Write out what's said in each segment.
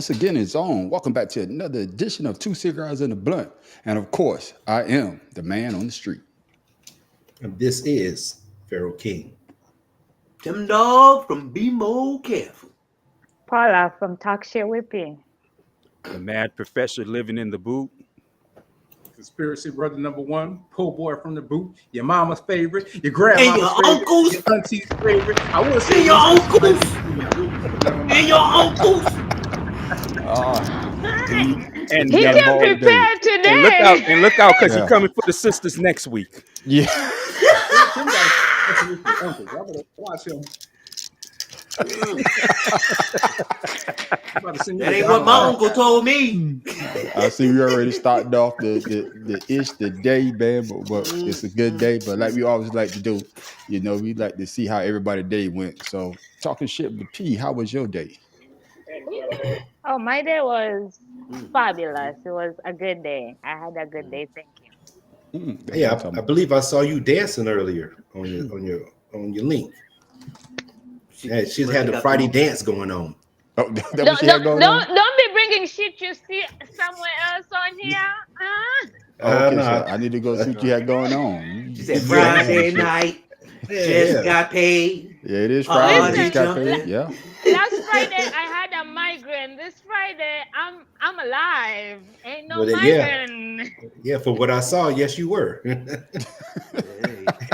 once again it's on. Welcome back to another edition of Two Cigars in the Blunt. And of course, I am the man on the street. And this is Pharaoh King. Them dog from Be More Careful. Paula from Talk Shit Whippy. The mad professor living in the boot. Conspiracy brother number one, poor boy from the boot, your mama's favorite, your grandma's And your favorite, uncles. your auntie's favorite. I would say And your uncles. And your uncles. And, He and, came prepared today. look out, because Yeah. you're coming for the sisters next week. Yeah. Watch him. That ain't what my uncle told me. I see we already started off the day, man, but it's a good day. But like we always like to do, we like to see how everybody's day went. So talking shit with P, how was your day? Oh, my day was fabulous. It was a good day. I had a good day. Thank you. Yeah, I believe I saw you dancing earlier on your link. Yeah, she's had the Friday dance going on. Oh, that what she had going on? Don't be bringing shit you see somewhere else on here. Okay, no. so I need to go see what you had going on. She said Friday night, just got paid. Yeah, it is Friday. Listen, Just got paid. Yeah. Last Friday I had a migraine. This Friday I'm alive. Ain't no Well, yeah. migraine. Yeah, for what I saw, yes, you were.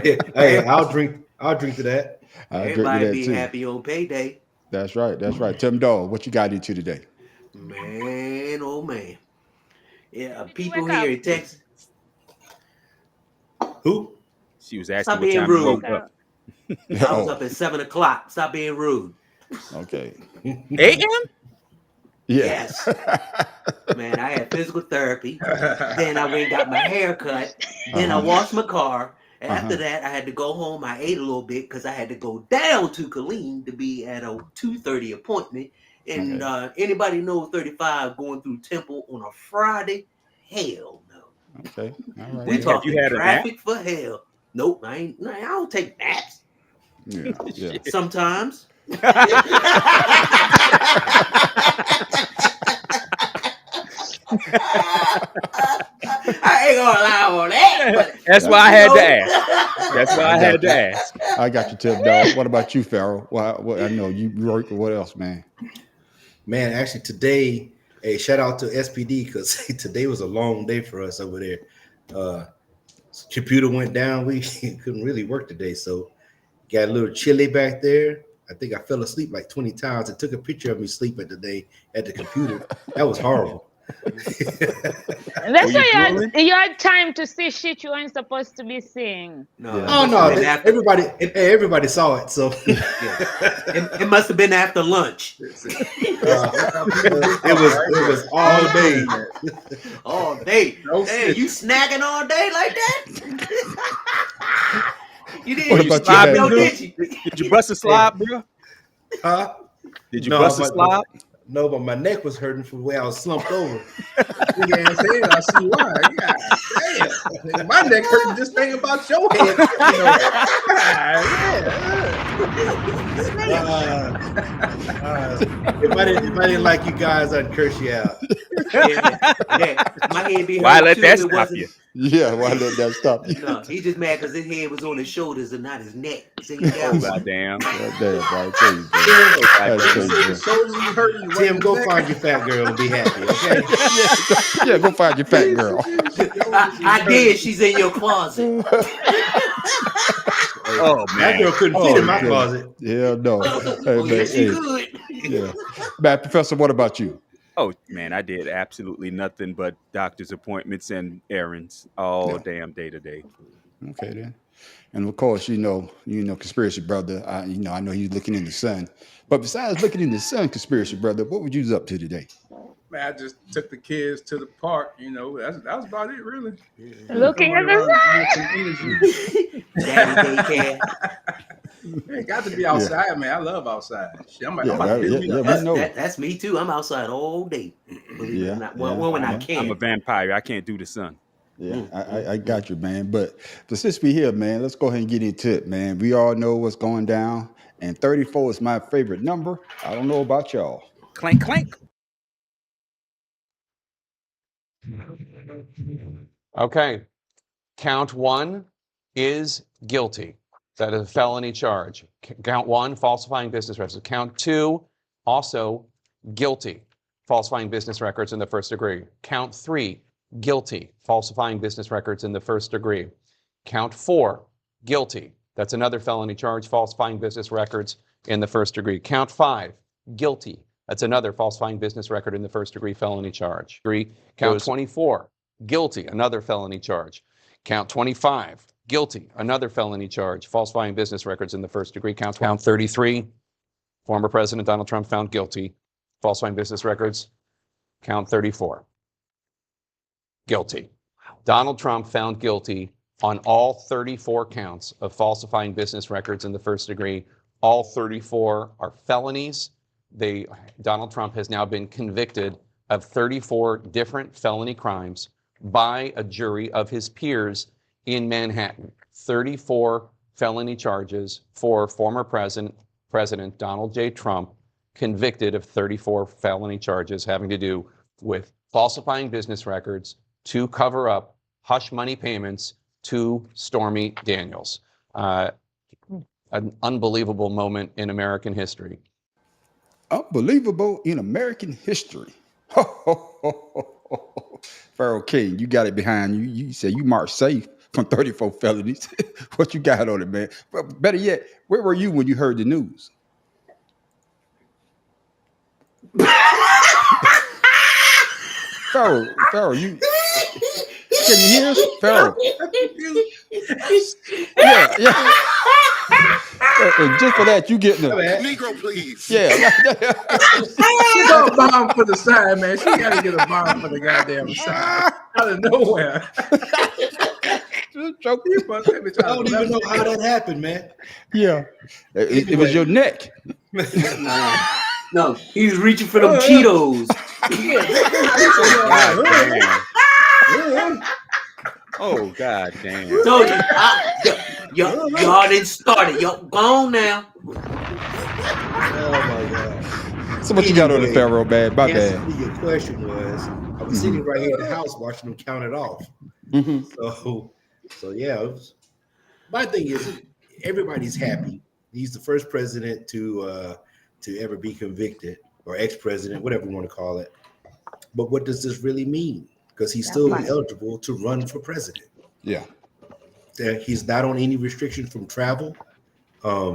Hey, I'll drink to that. I'll drink Everybody to be that too. happy on payday. That's right. Tim Dog, what you got into today? Man, oh man. Yeah, Did you people wake up? here in Texas. Who? She was asking Stop what being time you rude. woke up. I was up at 7 o'clock. Stop being rude. Okay. A.M.? Yeah. Yes. Man, I had physical therapy. Then I went and got my hair cut. Then I washed my car. After that, I had to go home. I ate a little bit because I had to go down to Killeen to be at a 2:30 appointment. And anybody know 35 going through Temple on a Friday? Hell no. Okay. All right. We talking you had a traffic for hell. Nope, I don't take naps. Yeah. Sometimes. I ain't gonna lie on that. But, That's why I had to ask. That's why I had to ask. I got you, Tim Dog. What about you, Pharaoh? What I know you work. What else, man? Man, actually today, hey, shout out to SPD because today was a long day for us over there. Computer went down. We couldn't really work today, so got a little chilly back there. I think I fell asleep like 20 times. It took a picture of me sleeping today at the computer. That was horrible. That's why you had time to see shit you weren't supposed to be seeing. no, Oh no, everybody saw it. So it must have been after lunch. it was all day. All day. No Damn, shit. you snacking all day like that? You didn't What you about slide you, no, man? did you? Did you bust a slob, bro? Huh? Did you No, bust a but- slob? No, but my neck was hurting from the way I was slumped over. Big ass head, I see why. God damn. My neck hurting just thinking about your head. If I didn't like you guys, I'd curse you out. Yeah, my head be Why hurting let too that if it stop wasn't- you? Yeah. Why let that stop you? No, he just mad because his head was on his shoulders and not his neck. See, Oh, goddamn. God damn, bro. I tell you, bro. That's crazy, bro. Shoulders be hurting. Tim, go find your fat girl and be happy, okay? Yeah, go find your fat girl. I did. She's in your closet. Oh, That man. girl couldn't fit in my closet. Yeah, no. Hey, Oh, man, yes, you hey, could. yeah. Matt Professor, what about you? Oh, man, I did absolutely nothing but doctor's appointments and errands all Yeah. damn day today. Okay, then. And of course, conspiracy brother. I know he's looking in the sun. But besides looking in the sun, conspiracy brother, what would you was up to today? Man, I just took the kids to the park. That was about it, really. Looking at Somewhere the around some energy. Daddy daycare. Man, got to be outside, man. I love outside. Shit, I'm Yeah, about to hit me up. we know. That's me too. I'm outside all day. Believe it or not. Well, when I can. I'm a vampire. I can't do the sun. Yeah, I got you, man. But since we here, man, let's go ahead and get into it, man. We all know what's going down, and 34 is my favorite number. I don't know about y'all. Clank, clank. Okay. Count 1 is guilty. That is a felony charge. Count 1, falsifying business records. Count 2, also guilty, falsifying business records in the first degree. Count 3, guilty, falsifying business records in the first degree. Count 4, guilty. That's another felony charge, falsifying business records in the first degree. Count 5, guilty. That's another falsifying business record in the first degree felony charge. Count 24, guilty, another felony charge. Count 25, guilty, another felony charge, falsifying business records in the first degree. Count 33, former President Donald Trump found guilty, falsifying business records. Count 34, guilty. Donald Trump found guilty on all 34 counts of falsifying business records in the first degree. All 34 are felonies. Donald Trump has now been convicted of 34 different felony crimes by a jury of his peers in Manhattan. 34 felony charges for former President Donald J. Trump, convicted of 34 felony charges having to do with falsifying business records to cover up hush money payments to Stormy Daniels. An unbelievable moment in American history. Unbelievable in American history. Pharaoh King, you got it behind you. You said you marched safe from 34 felonies. What you got on it, man? But better yet, where were you when you heard the news? Pharaoh, you can you hear us? Pharaoh. Yeah. And just for that, you get the Negro, please. Yeah. She got a bomb for the side, man. She got to get a bomb for the goddamn side. Out of nowhere. I don't even know how that happened, man. Yeah. It was your neck. No, he's reaching for them Cheetos. Oh, God damn. Told you, y'all didn't start it. Y'all go on now. Oh my God. So what you got on the Pharaoh, man? My Answer bad. to your question was, I was sitting right here in the house watching them count it off. So yeah, my thing is everybody's happy. He's the first president to ever be convicted, or ex-president, whatever you want to call it. But what does this really mean? Because he's still eligible to run for president. Yeah. He's not on any restrictions from travel.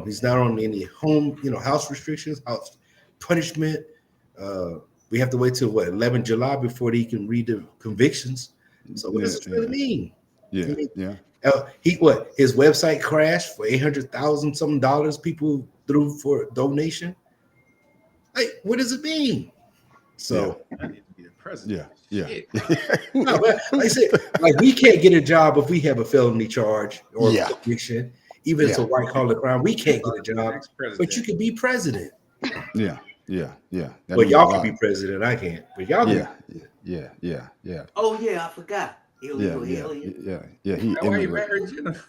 He's not on any house restrictions, house punishment. We have to wait till 11 July before he can read the convictions. So what does this really mean? Yeah, I mean, yeah. His website crashed for $800,000 some dollars people threw for donation. Like, what does it mean? So I need to be the president. Yeah. no, but like I said, like we can't get a job if we have a felony charge or a conviction. Even if it's a white collar crime, we can't get a job. But you can be president. Yeah. Well, y'all can be president. I can't. But y'all can. Yeah. Oh yeah, I forgot. Illegal alien. Yeah. He Why you married Jennifer?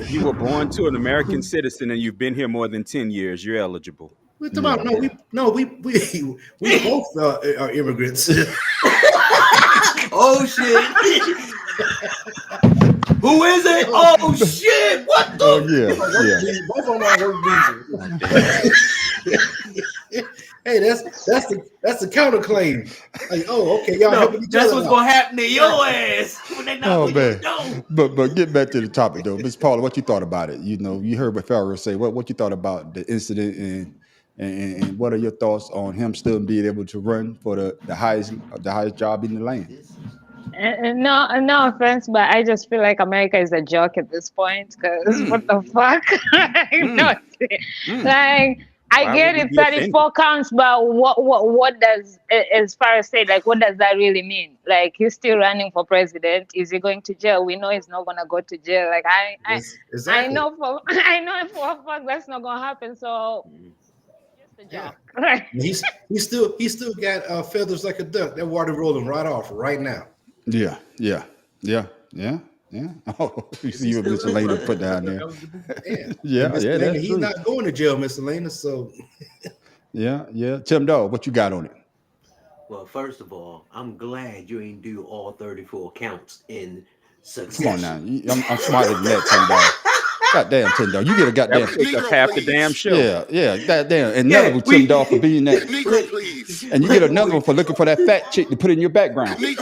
You were born to an American citizen and you've been here more than 10 years. You're eligible. We both are immigrants. Oh shit! Who is it? Oh shit! What the? Both of them are work. Hey, that's the counterclaim. Like, oh, okay, y'all helping each other. That's what's gonna happen to your ass when they not man. But get back to the topic though, Miss Paula. What you thought about it? You heard what Pharaoh say. What you thought about the incident and what are your thoughts on him still being able to run for the highest job in the land? No offense, but I just feel like America is a joke at this point. Because what the fuck? Like I get it, 34 counts, but what does, as far as say, like, what does that really mean? Like, he's still running for president. Is he going to jail? We know he's not gonna go to jail. Like I know for a fact that's not gonna happen. So just a joke. Right? He's still got feathers like a duck. That water rolling right off right now. Yeah. Yeah. Oh, you Is see he what still Miss Elena put Still down there. eligible. Yeah. And Yeah, Mr. yeah, Lena, that's he's true. not going to jail, Mr. Lena. So Yeah, yeah. Tim Dog, what you got on it? Well, first of all, I'm glad you ain't do all 34 counts in Come on now. succession. I'm smarter than that, Tim Dog. Goddamn, Tim Dog. You get a That goddamn. would take up half the damn show. Yeah, yeah, goddamn. And another Yeah, with Tim Dog for we being that. And you get another one for looking for that fat chick to put in your background. man,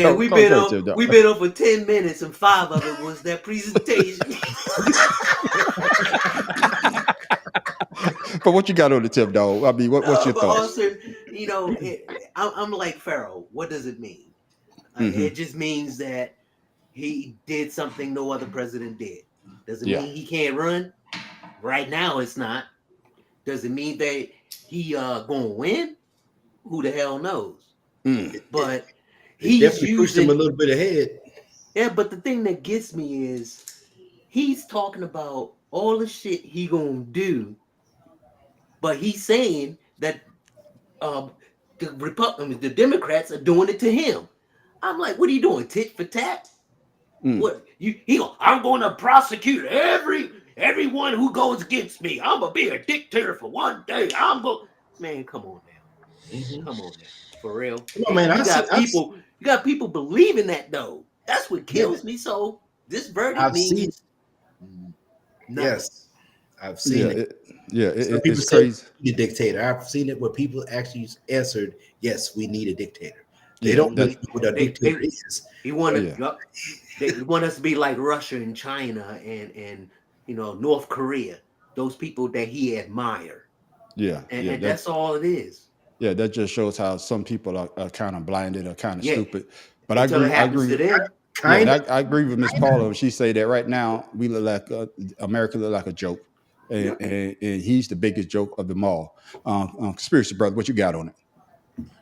Go, go ahead, Tim Dog. we been on for 10 minutes and 5 of it was that presentation. But what you got on the Tim Dog? I mean, what's No, your but thoughts? also, I'm like Pharaoh. What does it mean? Hmm. It just means that he did something no other president did. Does it Yeah. mean he can't run? Right now, it's not. Does it mean that he gonna win? Who the hell knows? Mm. But it he's definitely pushed him a using little bit ahead. yeah. But the thing that gets me is he's talking about all the shit he gonna do, but he's saying that um the Democrats are doing it to him. I'm like, what are you doing, tit for tat? Mm. What I'm going to prosecute everyone who goes against me. I'm gonna be a dictator for one day. Man, come on now, come on now, for real. Come on, man. You got people believing that though. That's what kills me. So this verdict I've seen. means nothing. Yes, I've seen it. Some people It's said crazy. we need a dictator. I've seen it where people actually answered, "Yes, we need a dictator." They Yeah, don't that- really know what a dictator is. He wanted, Yeah. they want us to be like Russia and China and North Korea. Those people that he admired, Yeah, and, yeah. and that's all it is. Yeah, that just shows how some people are kind of blinded or kind of Yeah. stupid. But Until it I happens agree. to them. Yeah, and Kind of. I agree with Miss Paula when she say that right now we look like America look like a joke, and, and he's the biggest joke of them all. Conspiracy brother, what you got on it?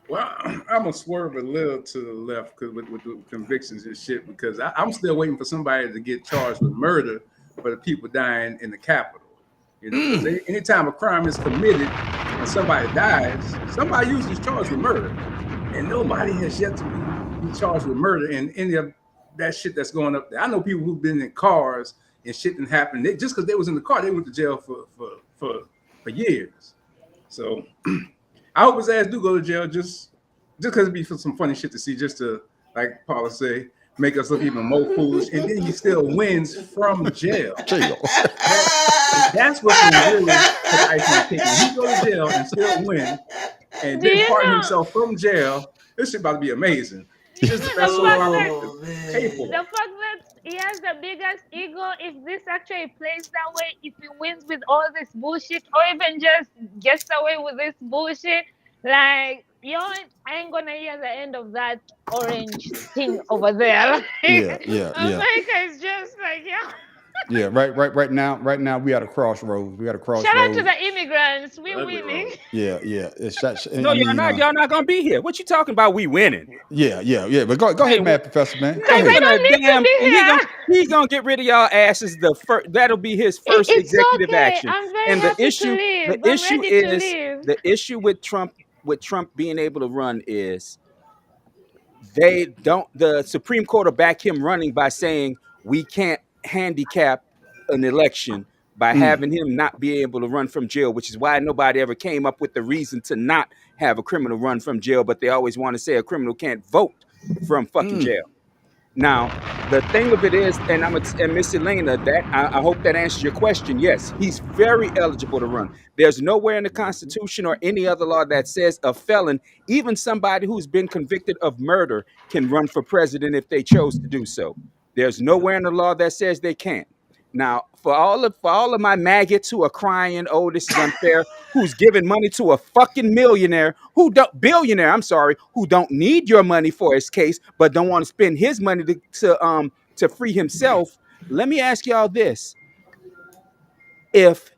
Well, I'm gonna swerve a little to the left because with the convictions and shit, because I'm still waiting for somebody to get charged with murder for the people dying in the Capitol. You know, 'cause anytime a crime is committed and somebody dies, somebody usually is charged with murder, and nobody has yet to be charged with murder in any of that shit that's going up there. I know people who've been in cars and shit didn't happen. Just because they was in the car, they went to jail for years. So I hope his ass do go to jail just because it'd be for some funny shit to see, just to, like Paula say, make us look even more foolish. And then he still wins from jail. That's what can really put ice on the cake. When he go to jail and still win and then pardon himself from jail, this shit about to be amazing. Just the best The fact that he has the biggest ego, if this actually plays that way, if he wins with all this bullshit, or even just gets away with this bullshit, like, I ain't gonna hear the end of that orange thing over there. Yeah. America is just like, yeah. Yeah, right now we at a crossroads. We got a crossroads. Shout out to the immigrants. We're winning. Yeah. It's such. No, y'all not gonna be here. What you talking about? We winning. Yeah. But go ahead, man, Professor, man. Go Guys, I ahead. don't need to be here. He's gonna get rid of y'all asses. That'll be his first It's executive okay. action. I'm very And the happy issue, to leave. the I'm issue ready to is leave. the issue with Trump being able to run is the Supreme Court will back him running by saying we can't handicap an election by having him not be able to run from jail, which is why nobody ever came up with the reason to not have a criminal run from jail, but they always want to say a criminal can't vote from fucking jail. Now, the thing of it is, and Miss Elena, that I hope that answers your question. Yes, he's very eligible to run. There's nowhere in the Constitution or any other law that says a felon, even somebody who's been convicted of murder, can run for president if they chose to do so. There's nowhere in the law that says they can't. Now, for all of my maggots who are crying, "Oh, this is unfair," who's giving money to a fucking billionaire who don't need your money for his case, but don't want to spend his money to free himself. Let me ask y'all this: if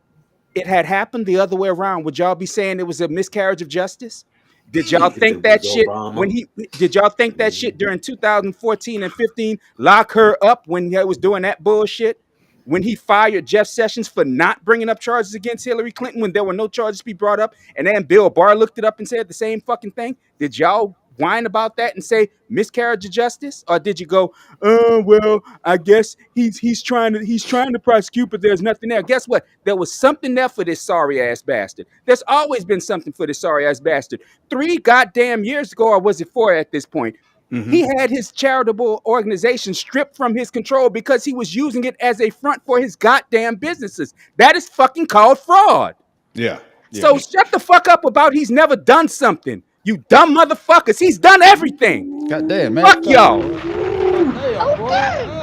it had happened the other way around, would y'all be saying it was a miscarriage of justice? Did y'all If think it that was shit Obama. did y'all think that shit during 2014 and 15 lock her up when he was doing that bullshit? When he fired Jeff Sessions for not bringing up charges against Hillary Clinton when there were no charges to be brought up, and then Bill Barr looked it up and said the same fucking thing? Did y'all whine about that and say miscarriage of justice, or did you go, oh well, I guess he's trying to prosecute, but there's nothing there? Guess what? There was something there for this sorry ass bastard. There's always been something for this sorry ass bastard. 3 goddamn years ago, or was it 4 at this point? He had his charitable organization stripped from his control because he was using it as a front for his goddamn businesses. That is fucking called fraud. Yeah. So shut the fuck up about he's never done something. You dumb motherfuckers. He's done everything. God damn, man. Fuck y'all.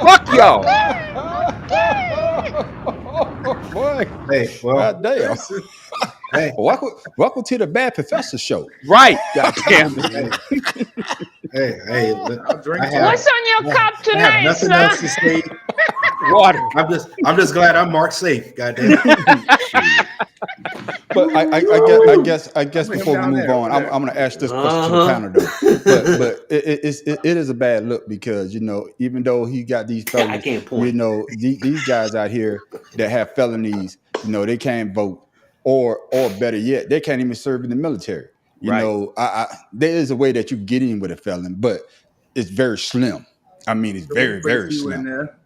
Fuck y'all. Boy. Hey, well, God damn. hey, Welcome to the Bad Professor Show. Right. God damn it. hey, I'll drink I have- What's on your cup I have tonight, nothing sir? else to say. Water. I'm just glad I'm marked safe. Goddamn. But I guess Bring him before we down move there, on, over there. I'm going to ask this question to the panel though. But it is a bad look because even though he got these I fellas, can't point. these guys out here that have felonies, they can't vote, or better yet, they can't even serve in the military. Right. There is a way that you get in with a felon, but it's very slim. I mean, it's very, very Put you in slim. there.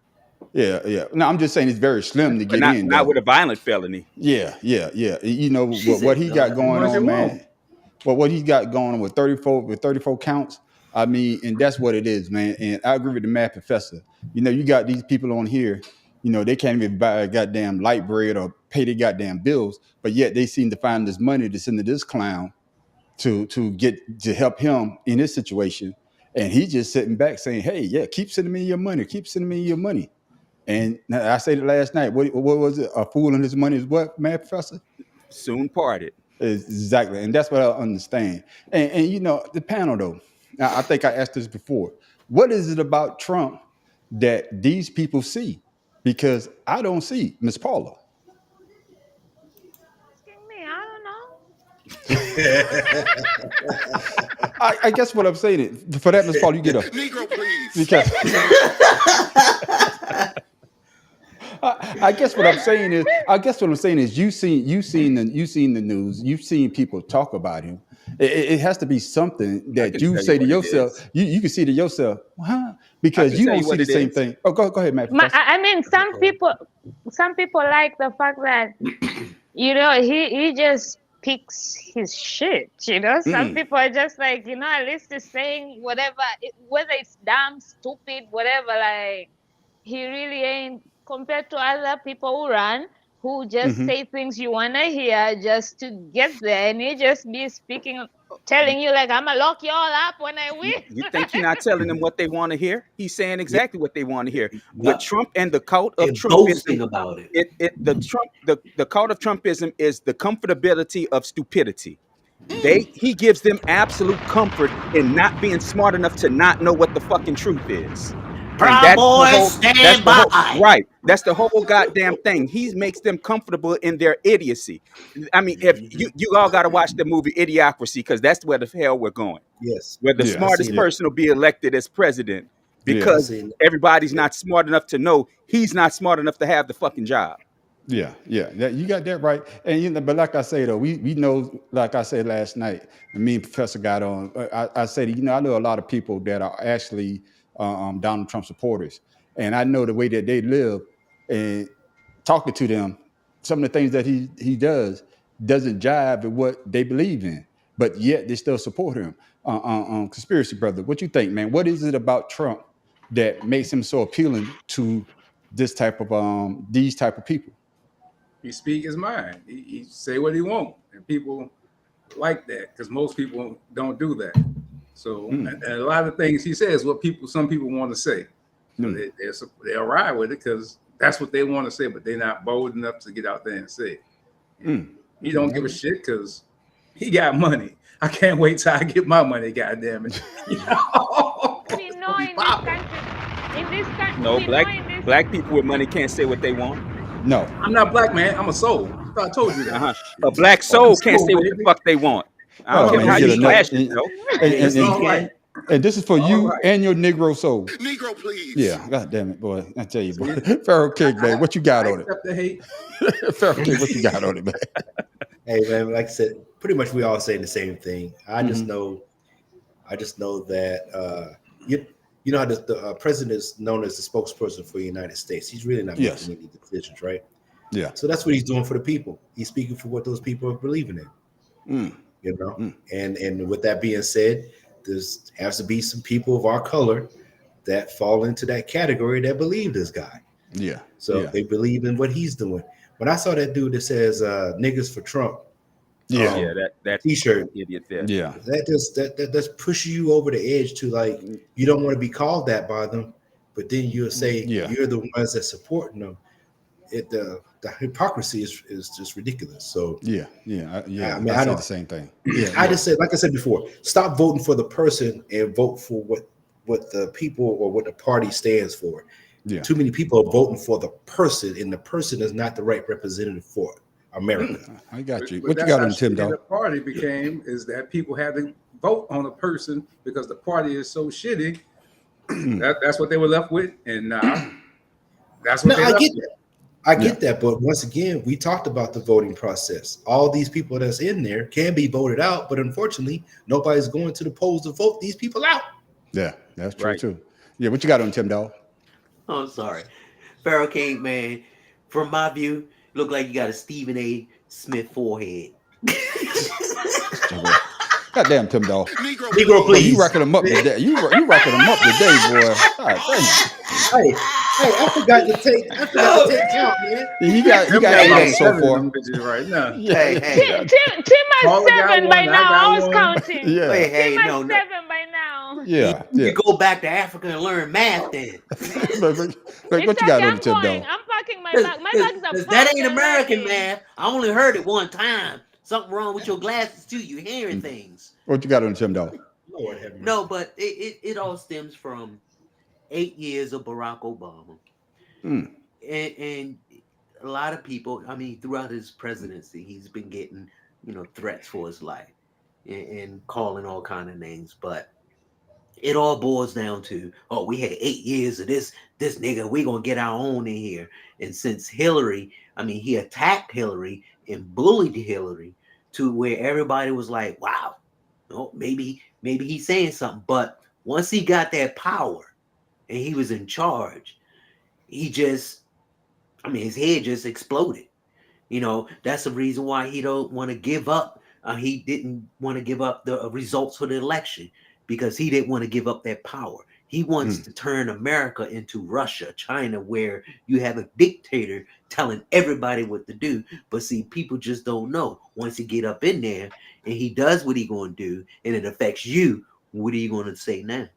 Yeah. No, I'm just saying it's very slim to But get in. not though. with a violent felony. Yeah. What he got God. going Much it on, man. won't. Well, what he's got going on with 34 counts. I mean, and that's what it is, man. And I agree with the Mad Professor. You got these people on here. They can't even buy a goddamn light bread or pay their goddamn bills, but yet they seem to find this money to send to this clown to help him in this situation. And he's just sitting back saying, "Hey, yeah, keep sending me your money. Keep sending me your money." And I said it last night. What was it? A fool and his money is what, Mad Professor? Soon parted. Exactly. And that's what I understand. And the panel though, I think I asked this before. What is it about Trump that these people see? Because I don't see Miss Paula. Asking me, I don't know. I guess what I'm saying is, for that, Miss Paula, you get a Negro, please. because I guess what I'm saying is you've seen the news, you've seen people talk about him. It has to be something that can you tell say you to what it yourself. is. You can see to yourself, huh? Because can you tell don't you see what the it same is. thing. Oh, go ahead, Matt. I mean, some people like the fact that he just picks his shit. Some people are just like, at least he's saying whatever, whether it's dumb, stupid, whatever. Like, he really ain't compared to other people who run, who just say things you wanna hear just to get there, and he just be speaking, telling you like, "I'ma lock you all up when I win." You think he's not telling them what they want to hear? He's saying exactly what they want to hear. No. With Trump and the cult of And Trumpism, boasting about it. the cult of Trumpism is the comfortability of stupidity. He gives them absolute comfort in not being smart enough to not know what the fucking truth is. Proud Boys, stand by. Right. That's the whole goddamn thing. He makes them comfortable in their idiocy. I mean, if you all got to watch the movie Idiocracy, because that's where the hell we're going. Yes. Where the Yeah, smartest person will be elected as president because seen- everybody's not smart enough to know he's not smart enough to have the fucking job. Yeah, you got that right. And but like I say though, we know, like I said last night, and me and Professor got on. I said, I know a lot of people that are actually Donald Trump supporters, and I know the way that they live, and talking to them, some of the things that he doesn't jive with what they believe in, but yet they still support him. Conspiracy brother, what you think, man? What is it about Trump that makes him so appealing to these type of people? He speak his mind. He say what he want, and people like that because most people don't do that. So, and a lot of things he says, what some people want to say. So they ride with it because that's what they want to say, but they're not bold enough to get out there and say it. He don't give a shit because he got money. I can't wait till I get my money. Goddamn it! We know in this country, No, we know black people with money can't say what they want. No, I'm not black, man. I'm a soul. I thought I told you that. A black soul can't say what the fuck they want. I don't care how you flash it, though. It's all right. And this is for you right. and your Negro soul. Negro, please. Yeah, god damn it, boy. I tell you, boy. Pharaoh King, man, what you got on it? Accept the hate. Pharaoh King, what you got on it, man? Hey man, like I said, pretty much we all saying the same thing. I just know I just know that you know how the president is known as the spokesperson for the United States. He's really not Yes. making any decisions, right? Yeah. So that's what he's doing for the people. He's speaking for what those people are believing in. Mm. You know, Mm. and with that being said, there's has to be some people of our color that fall into that category that believe this guy. Yeah. So Yeah. they believe in what he's doing. When I saw that dude that says "niggas for Trump" Yeah. Yeah, that's T-shirt, idiot there. Yeah. that's pushing you over the edge to like you don't want to be called that by them, but then you'll say Yeah. you're the ones that supporting them. The hypocrisy is just ridiculous. So Yeah. Yeah. I Yeah. mean, I I say the don't. same thing. Yeah. I Yeah. just said, like I said before, stop voting for the person and vote for what the people or what the party stands for. Yeah. Too many people are voting for the person, and the person is not the right representative for America. I got you. But What you that's got how on Tim, shitty the dog? party became, is that people had to vote on a person because the party is so shitty. That's what they were left with, and now that's what No, they I left get with. that. I get that, but once again, we talked about the voting process. All these people that's in there can be voted out, but unfortunately, nobody's going to the polls to vote these people out. Yeah, that's true Right. too. Yeah, what you got on Tim, dog? I'm sorry. Pharaoh King, man, from my view, look like you got a Stephen A. Smith forehead. Goddamn Tim, dog. Negro, Boy, you please. racking them up today. You racking them up today, boy. God damn. Hey, I forgot to take count, man. You got Them got 8 about on so 7 of far. them bitches right now. Hey. Tim Paula has got 7 by one, I now. got I was one. counting. Yeah. Hey, Tim has no. 7 by now. Yeah. You Yeah. go back to Africa and learn math then. But what you got on I'm Tim, going. dog? I'm packing my bag. My bags are Because packed that ain't and American ready. math. I only heard it one time. Something wrong with your glasses too. You're hearing things. What you got on Tim, dog? Lord have mercy. No, but it all stems from 8 years of Barack Obama. Mm. And a lot of people, I mean, throughout his presidency, he's been getting, threats for his life and calling all kind of names. But it all boils down to, oh, we had 8 years of this nigga, we gonna get our own in here. And since Hillary, I mean, he attacked Hillary and bullied Hillary to where everybody was like, wow, maybe he's saying something. But once he got that power and he was in charge, his head just exploded. That's the reason why he don't want to give up. He didn't want to give up the results for the election because he didn't want to give up that power. He wants to turn America into Russia, China, where you have a dictator telling everybody what to do. But see, people just don't know. Once he get up in there and he does what he going to do and it affects you, what are you going to say now?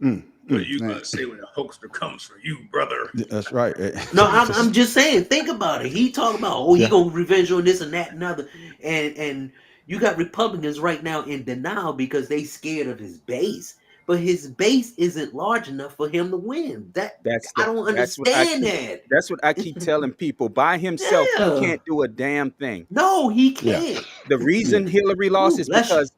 What are you gonna say when a hoaxer comes for you, brother? That's right. No, I'm just saying, think about it. He talking about, he gonna revenge on this and that and other. And you got Republicans right now in denial because they scared of his base. But his base isn't large enough for him to win. I don't understand that. That's what I keep telling people. By himself, he can't do a damn thing. No, he can't. The reason Hillary lost is because,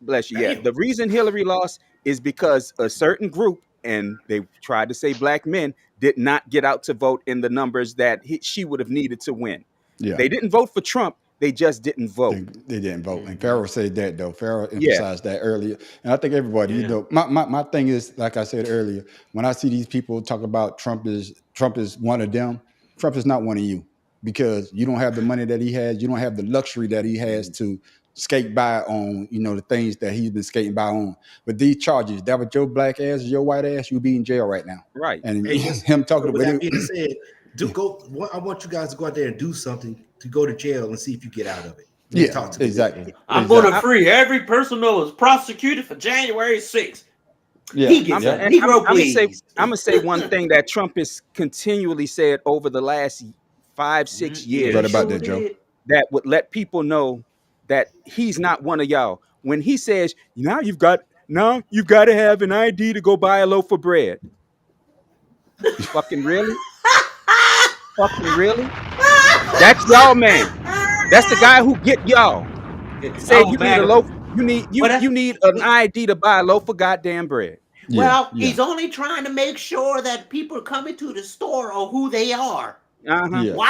bless you, yeah. The reason Hillary lost is because a certain group, and they tried to say black men, did not get out to vote in the numbers that she would have needed to win. Yeah. They didn't vote for Trump. They just didn't vote. They didn't vote. And Pharaoh said that, though. Pharaoh emphasized that earlier. And I think everybody, my thing is, like I said earlier, when I see these people talk about Trump is one of them, Trump is not one of you, because you don't have the money that he has. You don't have the luxury that he has to skate by on, the things that he's been skating by on. But these charges, that was your black ass, your white ass, you'd be in jail right now. Right. And him talking with about that being said, I want you guys to go out there and do something to go to jail and see if you get out of it. Yeah, exactly. I'm going to free every person that was prosecuted for January 6th. Yeah, I'm gonna say one thing that Trump has continually said over the last 5-6 years. What about that, Joe? That would let people know that he's not one of y'all. When he says, now you've got to have an ID to go buy a loaf of bread. Fucking really? Fucking really? That's y'all, man. That's the guy who get y'all. Say you need a loaf. You need an ID to buy a loaf of goddamn bread. Well, he's only trying to make sure that people coming to the store are who they are. Why?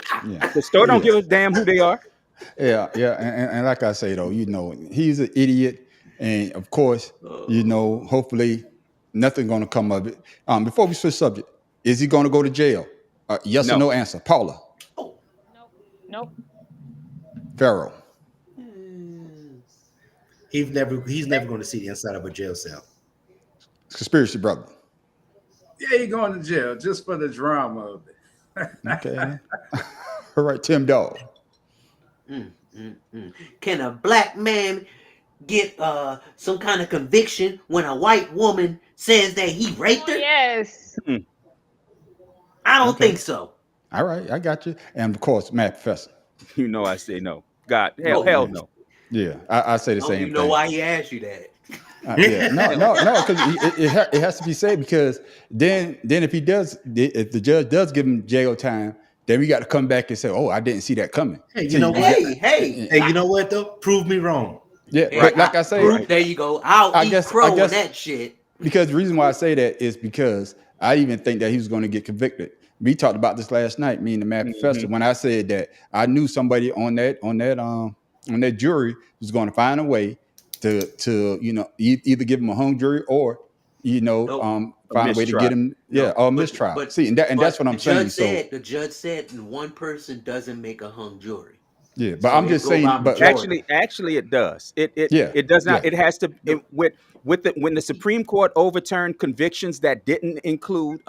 The store don't give a damn who they are. Yeah, and like I say though, he's an idiot. and of course, you know, hopefully nothing going to come of it. Before we switch subject, is he going to go to jail? Yes or No. no answer. Paula. Oh. Nope. Pharaoh. He's never going to see the inside of a jail cell. Conspiracy brother. Yeah, he going to jail just for the drama of it. Okay. All right, Tim Dog. Can a black man get some kind of conviction when a white woman says that he raped her? Yes. I don't think so. All right, I got you. And of course, Matt Professor. You know, I say no. God, No, hell man. no. Yeah, I say the I don't same even know thing. why he asked you that. Yeah, no, because it has to be said, because then if the judge does give him jail time, then we got to come back and say, oh, I didn't see that coming. Hey, you See, know we what? get- Hey, Hey, you know what though? Prove me wrong. yeah, hey, but like I say, there you go. I'll I eat guess- crow I guess- on that shit. because the reason why I say that is because I even think that he was going to get convicted. We talked about this last night, me and the Mad Professor, when I said that I knew somebody on that jury was going to find a way to you know, either give him a hung jury or, you know, Nope. find a way to mistrial. get him or a mistrial. See, and that's what I'm saying. The judge said one person doesn't make a hung jury. Yeah, but So I'm it just go by saying, but like, majority. Actually, it does. It Yeah, does not. yeah. It has to. When the Supreme Court overturned convictions that didn't include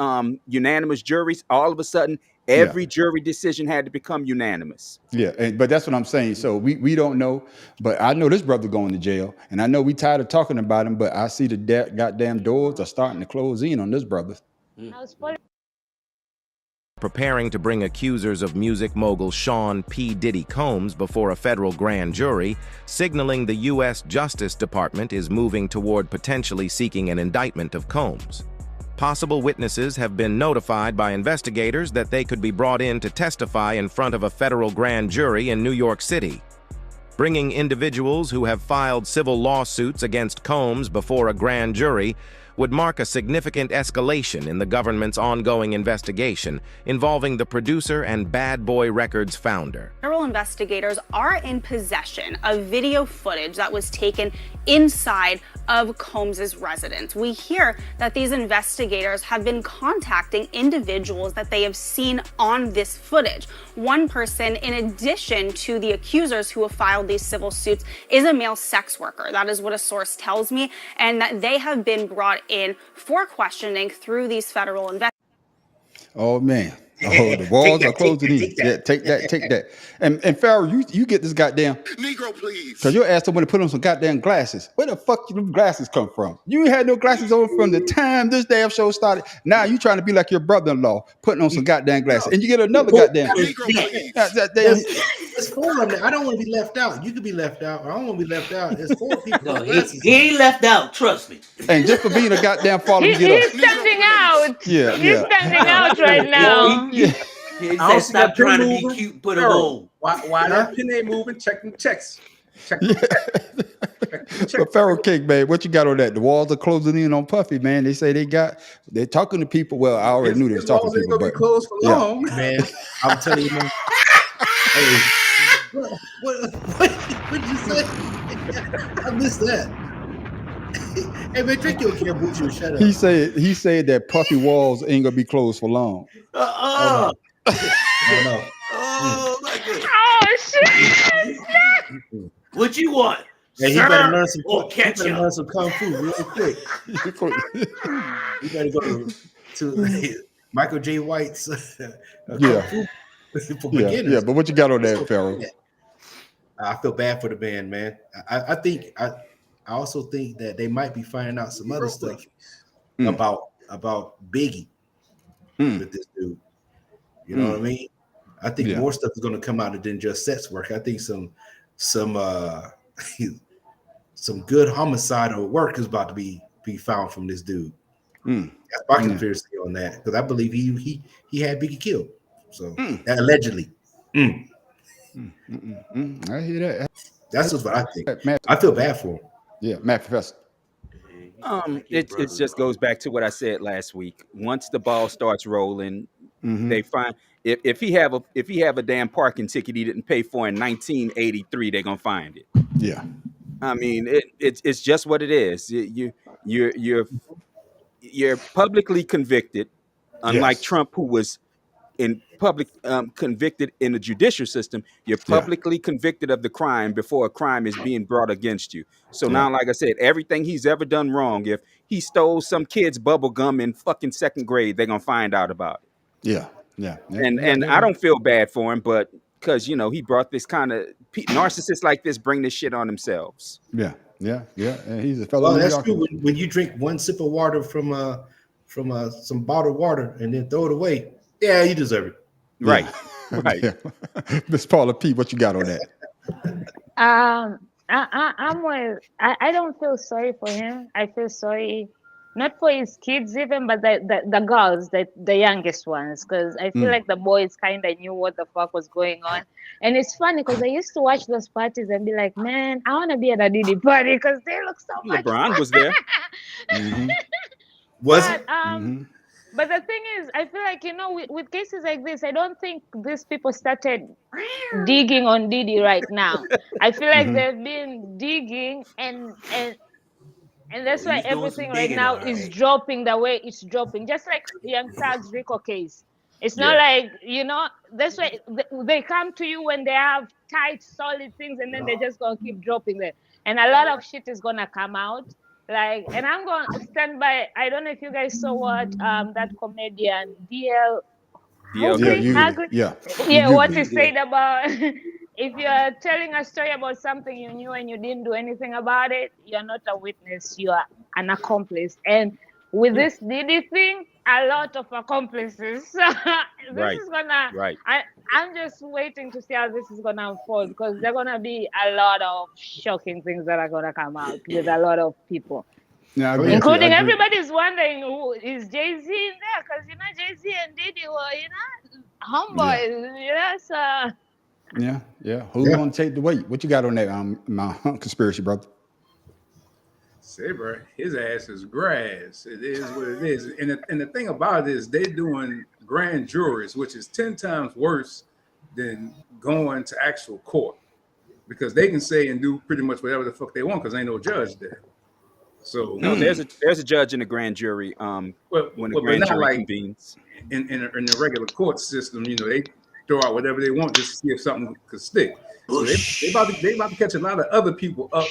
unanimous juries, all of a sudden every jury decision had to become unanimous. Yeah, but that's what I'm saying. So we don't know, but I know this brother going to jail, and I know we tired of talking about him, but I see the goddamn doors are starting to close in on this brother. Preparing to bring accusers of music mogul Sean P. Diddy Combs before a federal grand jury, signaling the U.S. Justice Department is moving toward potentially seeking an indictment of Combs. Possible witnesses have been notified by investigators that they could be brought in to testify in front of a federal grand jury in New York City. Bringing individuals who have filed civil lawsuits against Combs before a grand jury would mark a significant escalation in the government's ongoing investigation involving the producer and Bad Boy Records founder. Federal investigators are in possession of video footage that was taken inside of Combs's residence. We hear that these investigators have been contacting individuals that they have seen on this footage. One person, in addition to the accusers who have filed these civil suits, is a male sex worker. That is what a source tells me, and that they have been brought in for questioning through these federal investigators. Oh man. Oh, the walls are closing in. Yeah, take that. And Farrell, you get this goddamn Negro, please. because you asked someone to put on some goddamn glasses. Where the fuck did them glasses come from? You had no glasses on from the time this damn show started. Now you trying to be like your brother-in-law, putting on some goddamn glasses, and you get another goddamn. Negro, please. It's four of them. I don't want to be left out. You could be left out. I don't want to be left out. There's four people. No, he ain't left out. Trust me. And just for being a goddamn father, you get He's up. standing out. Yeah, He's yeah. standing out right now. Yeah. He I don't said, see stop that pin trying to be moving. cute, put a Pharaoh, bowl. Why that pin ain't moving? Check them checks. Check them checks. But Pharaoh Cake, man, what you got on that? The walls are closing in on Puffy, man. They say they're talking to people. Well, I already knew they was talking to His people, walls ain't but gonna be closed for yeah. long. Man, I'm telling you, man. Hey, what did you say? I missed that. Hey man, drink your kombucha. Shut up. He said that Puffy walls ain't gonna be closed for long. Oh, no. Oh my goodness. Oh shit! What you want? Hey, he Sir better learn some. or He ketchup? better learn some kung fu real quick. You better go to Michael J. White's Yeah. kung fu for Yeah, beginners. yeah. But what you got on that, Pharaoh? I feel bad for the band, man. I think I also think that they might be finding out some other stuff about Biggie with this dude. You know what I mean? I think more stuff is going to come out than just sex work. I think some good homicidal work is about to be found from this dude. That's my conspiracy on that, because I believe he had Biggie killed. So allegedly. I hear that. That's just what I think. Matt, I feel bad for him. yeah, Matt Professor. It just goes back to what I said last week. Once the ball starts rolling, they find if he have a damn parking ticket he didn't pay for in 1983, they're gonna find it. Yeah. I mean, it's just what it is. You're you're publicly convicted, unlike Yes. Trump, who was in public convicted in the judicial system. You're Yeah. publicly convicted of the crime before a crime is being brought against you. So Yeah. now, like I said, everything he's ever done wrong, if he stole some kid's bubble gum in fucking second grade, they're gonna find out about it. Yeah. Yeah. Yeah. And I don't feel bad for him, but because he brought this kind of narcissists like this bring this shit on themselves. Yeah. Yeah. Yeah. And he's a fellow Well, New that's Yorker. true. When you drink one sip of water from some bottled water and then throw it away, yeah, you deserve it. Right. Yeah. Right. Yeah. Miss Paula P, what you got on that? I don't feel sorry for him. I feel sorry not for his kids even, but the girls, the youngest ones, because I feel like the boys kind of knew what the fuck was going on. And it's funny because I used to watch those parties and be like, man, I want to be at a Diddy party because they look so much LeBron fun. was there. Was it? But the thing is, I feel like, with cases like this, I don't think these people started digging on Diddy right now. I feel like they've been digging and that's why He's doing everything some right digging, now all is right. dropping the way it's dropping. Just like Young Thug's Rico case. It's not like, that's why they come to you when they have tight, solid things, and then they're just going to keep dropping them. And a lot of shit is going to come out. And I'm going to stand by. I don't know if you guys saw what that comedian DL Hughley, what he said about if you're telling a story about something you knew and you didn't do anything about it, you're not a witness, you are an accomplice. And with this Diddy thing, a lot of accomplices. So this is gonna. I'm just waiting to see how this is gonna unfold because there's gonna be a lot of shocking things that are gonna come out with a lot of people. Yeah, including everybody's wondering who is Jay-Z in there because Jay-Z and Diddy were homeboys. So who's gonna take the weight? What you got on that my conspiracy, brother? Say, bro, his ass is grass. It is what it is. And the thing about it is they're doing grand juries, which is 10 times worse than going to actual court because they can say and do pretty much whatever the fuck they want because ain't no judge there. So no, there's a judge in the grand jury. When the grand jury convenes in the regular court system, they throw out whatever they want just to see if something could stick. So they about to catch a lot of other people up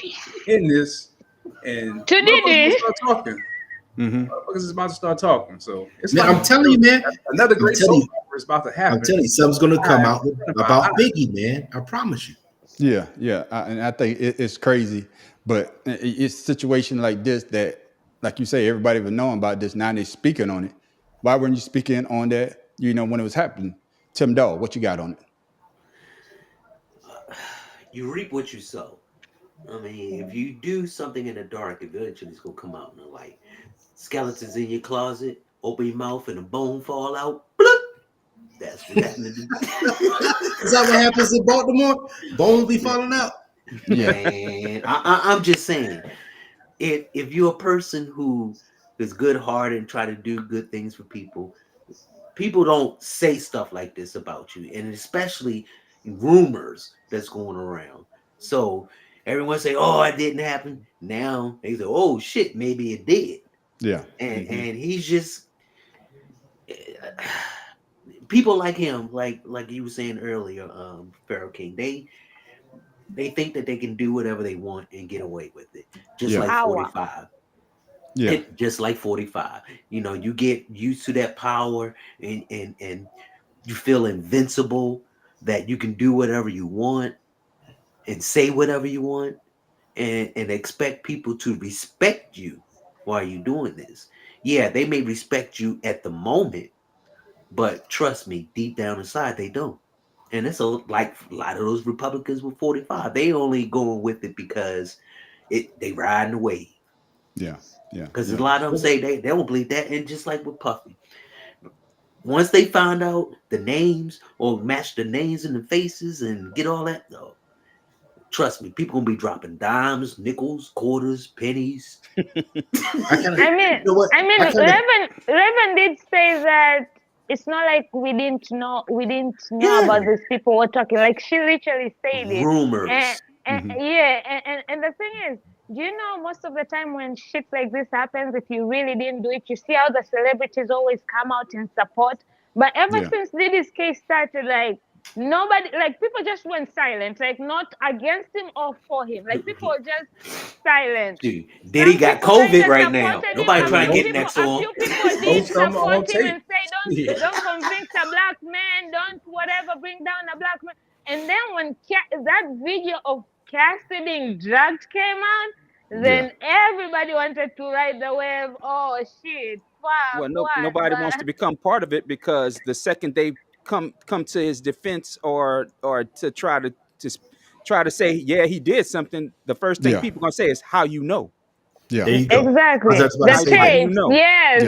in this. And motherfuckers start talking. Motherfuckers is about to start talking. So I'm telling you, man. Another great soap opera is about to happen. I'm telling you, something's going to come out about Biggie, man. I promise you. Yeah. And I think it's crazy, but it's a situation like this that, like you say, everybody was knowing about this. Now they're speaking on it. Why weren't you speaking on that? When it was happening. Tim Dawg, what you got on it? You reap what you sow. I mean, if you do something in the dark, eventually it's gonna come out in the light. Skeletons in your closet, open your mouth and a bone fall out. Bloop! That's what happened. Is that what happens in Baltimore? Bones be falling out. Yeah, and I'm just saying, if you're a person who is good-hearted and try to do good things for people, people don't say stuff like this about you, and especially rumors that's going around. So everyone say, "Oh, it didn't happen." Now they say, "Oh shit, maybe it did." Yeah, and he's just people like him, like you were saying earlier, Pharaoh King. They think that they can do whatever they want and get away with it, just like 45. Yeah, just like 45. You get used to that power and you feel invincible, that you can do whatever you want and say whatever you want and expect people to respect you while you're doing this. Yeah, they may respect you at the moment, but trust me, deep down inside, they don't. And it's like a lot of those Republicans with 45. They only going with it because they riding the wave. Yeah. Because a lot of them say they don't believe that. And just like with Puffy, once they find out the names or match the names and the faces and get all that, though, trust me, people gonna be dropping dimes, nickels, quarters, pennies. Reverend did say that it's not like we didn't know about these people were talking. Like she literally said it. Rumors. And the thing is, do you know most of the time when shit like this happens, if you really didn't do it, you see how the celebrities always come out in support. But ever since Diddy's case started, like nobody, like people just went silent, like not against him or for him. Like people were just silent. Dude, Diddy got COVID right now. Supported him. Nobody trying to get next to A him. few people did support him and say, don't convince a black man, don't whatever, bring down a black man. And then when that video of Cassidy being drugged came out, then everybody wanted to ride the wave. Oh shit! Fuck! Well, nobody wants to become part of it, because the second they come to his defense or to try to say, yeah, he did something, the first thing people gonna say is, how you know? There you go. Exactly. The how you tapes. know? Yes.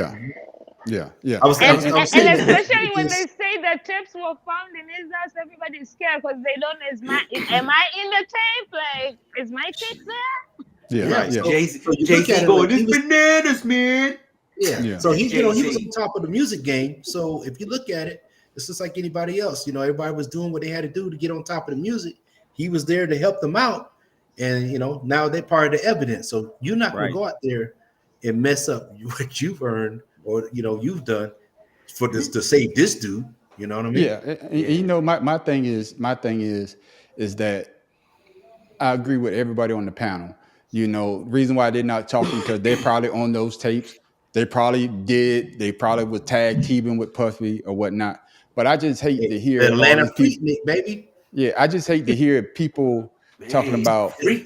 Yeah. And especially when they say the tapes were found in his house, everybody's scared because they don't know, am I in the tape? Like, is my tape there? Jay-Z going, this bananas, man. Yeah. So he was on top of the music game. So if you look at it, it's just like anybody else. Everybody was doing what they had to do to get on top of the music. He was there to help them out. And now they're part of the evidence. So you're not gonna go out there and mess up what you've earned or you've done for this to save this dude. You know what I mean? Yeah. And, my thing is that I agree with everybody on the panel. Reason why they're not talking, because they're probably on those tapes. They probably was tag teaming with Puffy or whatnot. But I just hate to hear Atlanta Freaknik, baby. Yeah, I just hate to hear people talking about, he's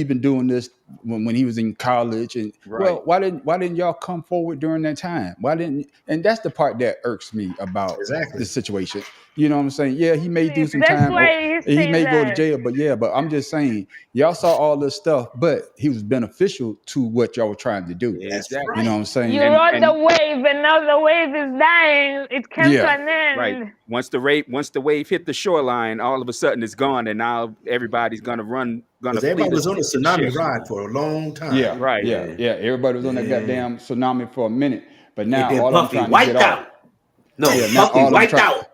been doing this when he was in college, and well, why didn't y'all come forward during that time? And that's the part that irks me about the situation. You know what I'm saying? Yeah, he may do some time, he may go to jail, but I'm just saying, y'all saw all this stuff, but he was beneficial to what y'all were trying to do. Exactly. You know what I'm saying? You rode the wave, and now the wave is dying. It came to an end. Right. Once the wave hit the shoreline, all of a sudden it's gone, and now everybody's gonna run. Everybody was on a tsunami ride for a long time. Yeah, right. Yeah. Everybody was on that goddamn tsunami for a minute, but now all Puffy I'm trying wiped to get out. off. No, now Puffy wiped out.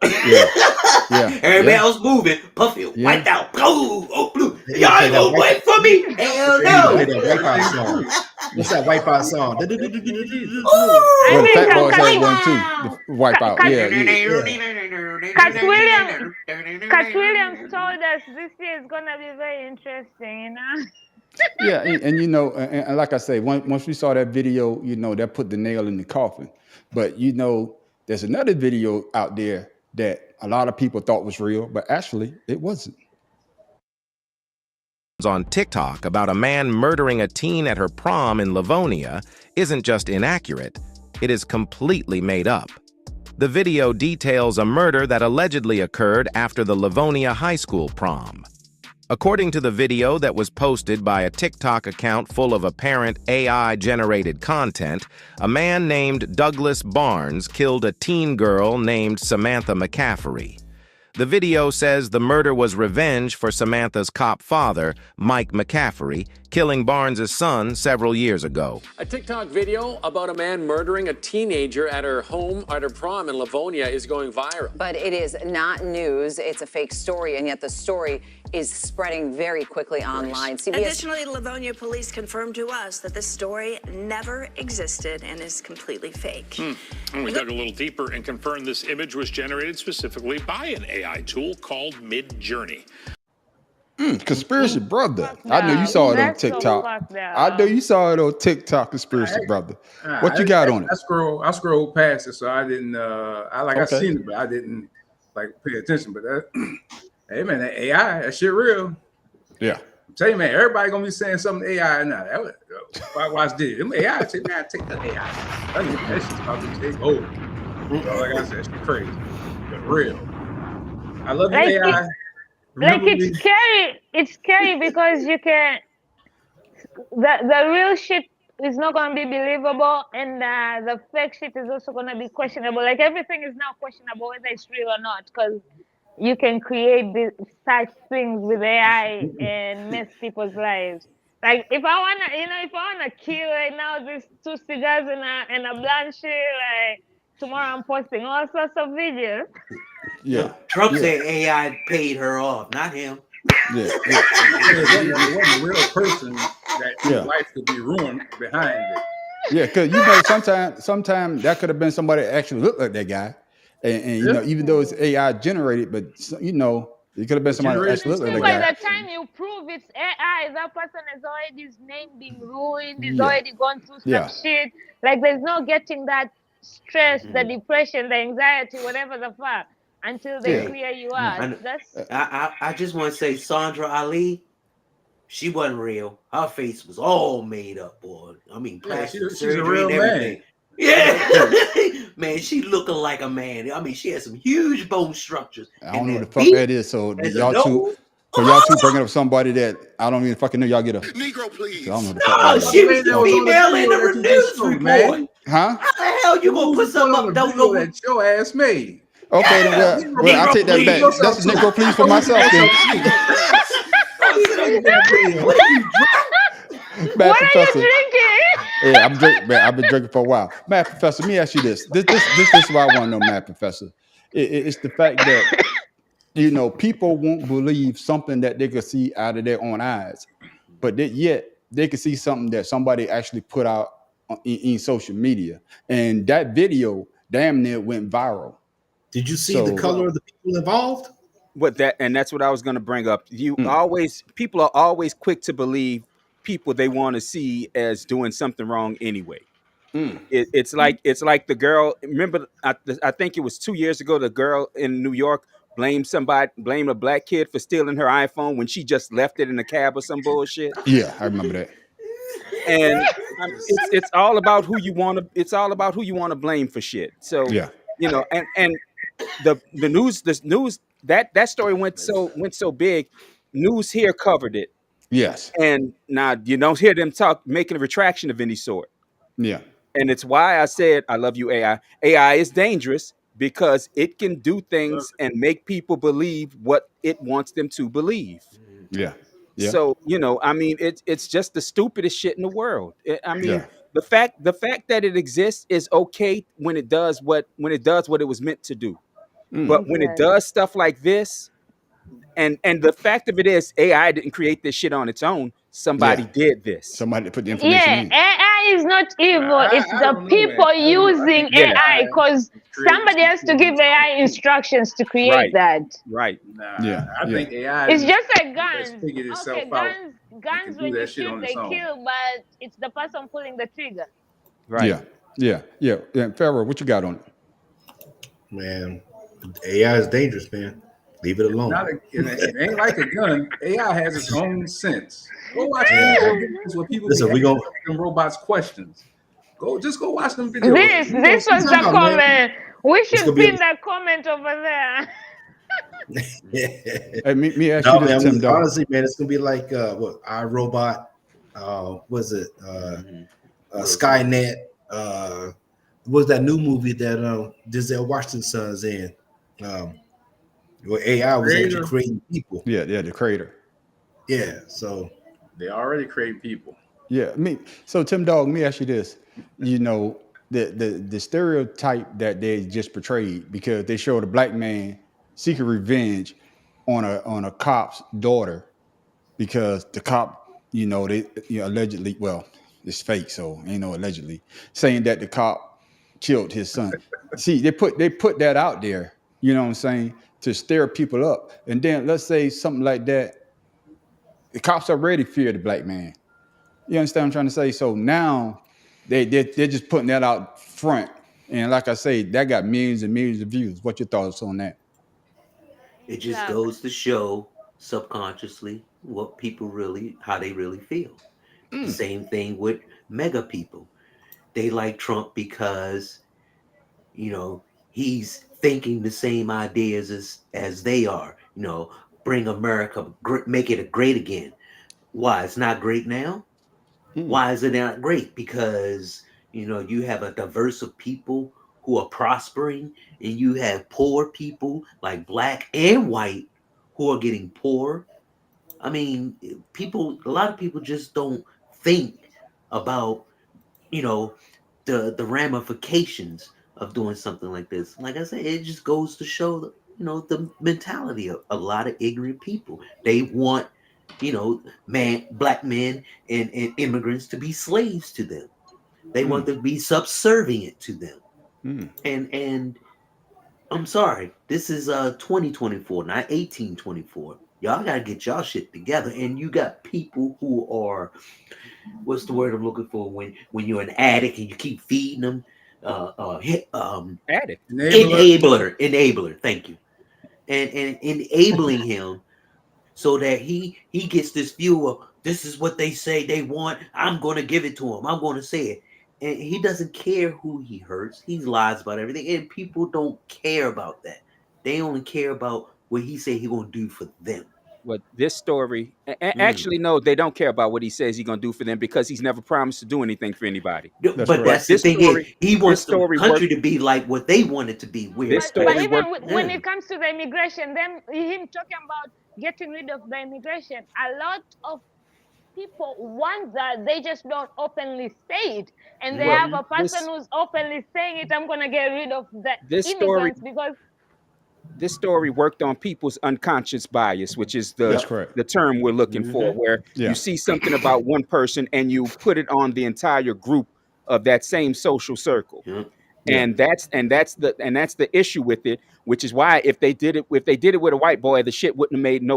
Everybody else moving. Puffy wiped out. Oh, blue. Y'all ain't gonna wait for me. Hell no. What's that Wipeout song? Well, the Fat Boys had one too. The Wipeout. Cat Williams told us this year is gonna be very interesting. Yeah, and like I say, once we saw that video, that put the nail in the coffin. But there's another video out there that a lot of people thought was real, but actually it wasn't. On TikTok about a man murdering a teen at her prom in Livonia isn't just inaccurate, it is completely made up. The video details a murder that allegedly occurred after the Livonia High School prom. According to the video that was posted by a TikTok account full of apparent AI-generated content, a man named Douglas Barnes killed a teen girl named Samantha McCaffery. The video says the murder was revenge for Samantha's cop father, Mike McCaffery, killing Barnes' son several years ago. A TikTok video about a man murdering a teenager at her home at her prom in Livonia is going viral. But it is not news. It's a fake story, and yet the story is spreading very quickly online. Additionally, Livonia police confirmed to us that this story never existed and is completely fake. We dug a little deeper and confirmed this image was generated specifically by an AI tool called Midjourney. Conspiracy brother. I know you saw it on TikTok. I know you saw it on TikTok, conspiracy brother. What you got on it? I scrolled past it, so I didn't. I seen it, but I didn't pay attention. But hey man, that AI, that shit real. Yeah. Tell you man, everybody gonna be saying something AI now. Watch this. Them AI, take the AI. That shit's about to take over. Like I said, shit crazy. But real. I love the AI. It's scary. It's scary because you can. The real shit is not going to be believable, and the fake shit is also going to be questionable. Like everything is now questionable whether it's real or not, because you can create such things with AI and mess people's lives. Like if I wanna kill right now, these 2 cigars and a blunt shit, like tomorrow I'm posting all sorts of videos. Yeah. Trump said AI paid her off, not him. Yeah, It wasn't a real person that Yeah. your life could be ruined behind it. yeah. Because sometimes that could have been somebody that actually looked like that guy, and Yeah. even though it's AI generated, but it could have been somebody that actually looked like See, that by guy. the time you prove it's AI, that person has already his name being ruined. He's Yeah, already gone through some yeah, shit. Like there's no getting that stress, the Mhm. depression, the anxiety, whatever the fuck, until they yeah. Hey, clear you yeah. out. I, That's I just want to say Sandra Ali, she wasn't real. Her face was all made up, boy. I mean, Yeah, plastic she's a surgery real and man. everything. Yeah, man, she looking like a man. I mean, she had some huge bone structures, I and don't know what the that fuck beak that is. So as a y'all two, nose. for y'all two bringing up somebody that I don't even fucking know. Y'all get a Negro, 'cause please. I don't know what the fuck No, that About is. the she was lady the that was Okay, on the female in video the that you just news showed, report. man. huh? How the hell you The gonna dude put who put something on up? the Don't know video what? that your ass made. Okay, then Yeah, well, I Negro, take that Believe back. please. yourself That's a too. Negro, please, for Believe myself. Then, yourself too. Don't sit on that video. What are you Mad what are you Professor. drinking? Yeah, I'm drinking. Man, I've been drinking for a while. Mad Professor, let me ask you this. This is what I want to know, Mad Professor. It's the fact that people won't believe something that they could see out of their own eyes, but yet they could see something that somebody actually put out in social media, and that video damn near went viral. Did you see the So, color Well, of the people involved? that's what I was going to bring up. mm, People are always quick to believe people they want to see as doing something wrong anyway. mm, It's like the girl. Remember, I think it was 2 years ago. The girl in New York blamed a black kid for stealing her iPhone when she just left it in a cab or some bullshit. yeah, I remember that. And it's all about who you want to. It's all about who you want to blame for shit. So Yeah, and the news that story went so big. News here covered it, yes, and now you don't hear them making a retraction of any sort. yeah, And it's why I said I love you, AI. AI is dangerous because it can do things and make people believe what it wants them to believe. yeah, yeah, So, I mean, it's just the stupidest shit in the world. I mean, yeah. the fact that it exists is okay when it does what it was meant to do. But Mm, when it Exactly. does stuff like this, and the fact of it is, AI didn't create this shit on its own. yeah. Somebody did this. Somebody put the information Yeah, in. AI is not evil. It's I the don't know, man. people I don't know. I using think Yeah. AI AI because is creating somebody some has to shit on give its own. AI instructions to create Right. that. Right. Nah, Yeah, I yeah, think AI It's is just like has guns. figured itself Okay, out and can guns. do When you that shit shoot, on its they own. kill, but it's the person pulling the trigger. Right. yeah, yeah, yeah. Yeah, Pharaoh, what you got on it? Man, AI is dangerous, man. Leave it It's not alone. it ain't like a gun. AI has its own sense. Go watch Yeah. video videos where people be Listen, we asking going them robots questions. Just go watch them videos. This You're gonna this see was the something. man. comment. We It's should gonna be pin that comment over there. Hey, me ask you no this, man. Tim. Dog. Honestly, man, it's gonna be like what iRobot, was it Will Smith. Skynet, what was that new movie that Denzel Washington's son's in? Um, where AI was actually Creator, creating people. Yeah, yeah, the creator. Yeah, so they already create people. Yeah, so Tim Dog, let me ask you this. The stereotype that they just portrayed because they showed a black man seeking revenge on a cop's daughter because the cop, they allegedly, well, it's fake, so ain't no allegedly, saying that the cop killed his son. See, they put that out there, you know what I'm saying, to stir people up. And then let's say something like that, the cops already fear the black man. You understand what I'm trying to say? So now they're just putting that out front. And like I say, that got millions and millions of views. What your thoughts on that? It just Exactly. goes to show subconsciously how they really feel. The Mm, same thing with mega people. They like Trump because, he's thinking the same ideas as they are. Bring America, make it great again. Why? It's not great now? mm, Why is it not great? Because, you have a diverse of people who are prospering, and you have poor people like black and white who are getting poor. I mean, a lot of people just don't think about, you know, the ramifications of doing something like this. Like I said, it just goes to show the mentality of a lot of ignorant people. They want, black men and immigrants to be slaves to them. They want to be subservient to them. And I'm sorry, this is 2024, not 1824. Y'all gotta get y'all shit together. And you got people who are, what's the word I'm looking for, when you're an addict and you keep feeding them, Addict. enabler. Thank you, and enabling him so that he gets this view of, this is what they say they want. I'm going to give it to him. I'm going to say it. And he doesn't care who he hurts. He lies about everything. And people don't care about that. They only care about what he say he going to do for them. Well, this story, actually, no, they don't care about what he says he's going to do for them because he's never promised to do anything for anybody. But that's the thing is, he wants the country to be like what they want it to be. But even when it comes to the immigration, then him talking about getting rid of the immigration, a lot of people want that, they just don't openly say it. And they have a person who's openly saying it, I'm going to get rid of the immigrants because this story worked on people's unconscious bias, which is the term we're looking for, where you see something about one person and you put it on the entire group of that same social circle. And that's the issue with it, which is why if they did it with a white boy, the shit wouldn't have made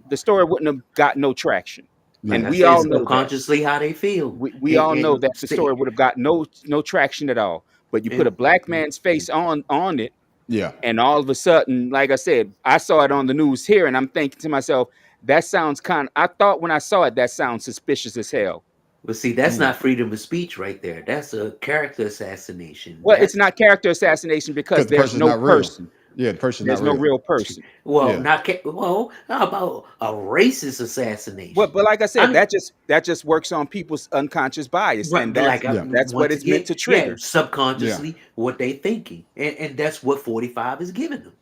the story wouldn't have got no traction. And we all know consciously how they feel. We all know that the story would have got no traction at all. But you put a black man's face on it. Yeah. And all of a sudden, like I said, I saw it on the news here, and I'm thinking to myself, that sounds I thought when I saw it, that sounds suspicious as hell. Well, see, that's not freedom of speech right there. That's a character assassination. Well, it's not character assassination because there's no person. Yeah, the person. There's no real person. Well, how about a racist assassination? Well, but like I said, that just works on people's unconscious bias, and that's what it's meant to trigger. Subconsciously, what they thinking, and that's what 45 is giving them.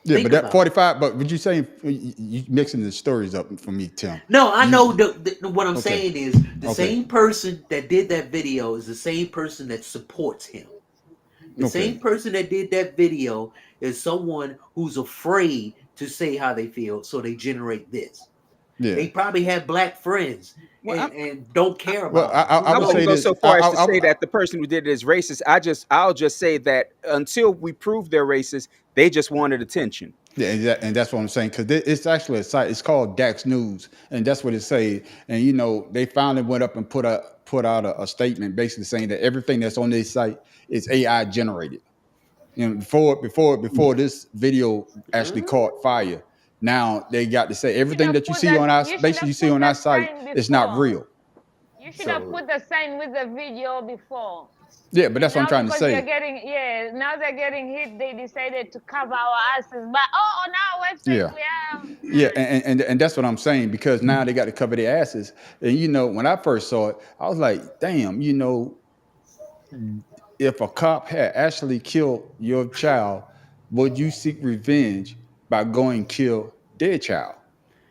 Yeah, but that 45. But would you say you mixing the stories up for me, Tim? No, I know what I'm saying is the same person that did that video is the same person that supports him. The same person that did that video is someone who's afraid to say how they feel, so they generate this. Yeah. They probably have black friends and don't care about. I won't go so far as to say that the person who did it is racist. I'll just say that until we prove they're racist, they just wanted attention. Yeah, and that's what I'm saying, because it's actually a site. It's called Dax News, and that's what it says. And they finally went up and put out a statement basically saying that everything that's on this site is AI generated. Before this video actually caught fire, now they got to say everything that you see on our site is not real. You should have put the sign with the video before. Yeah, but that's what I'm trying to say. Now they're getting hit. They decided to cover our asses, but on our website we have. Yeah, and that's what I'm saying, because now they got to cover their asses. And when I first saw it, I was like, damn, if a cop had actually killed your child, would you seek revenge by going kill their child?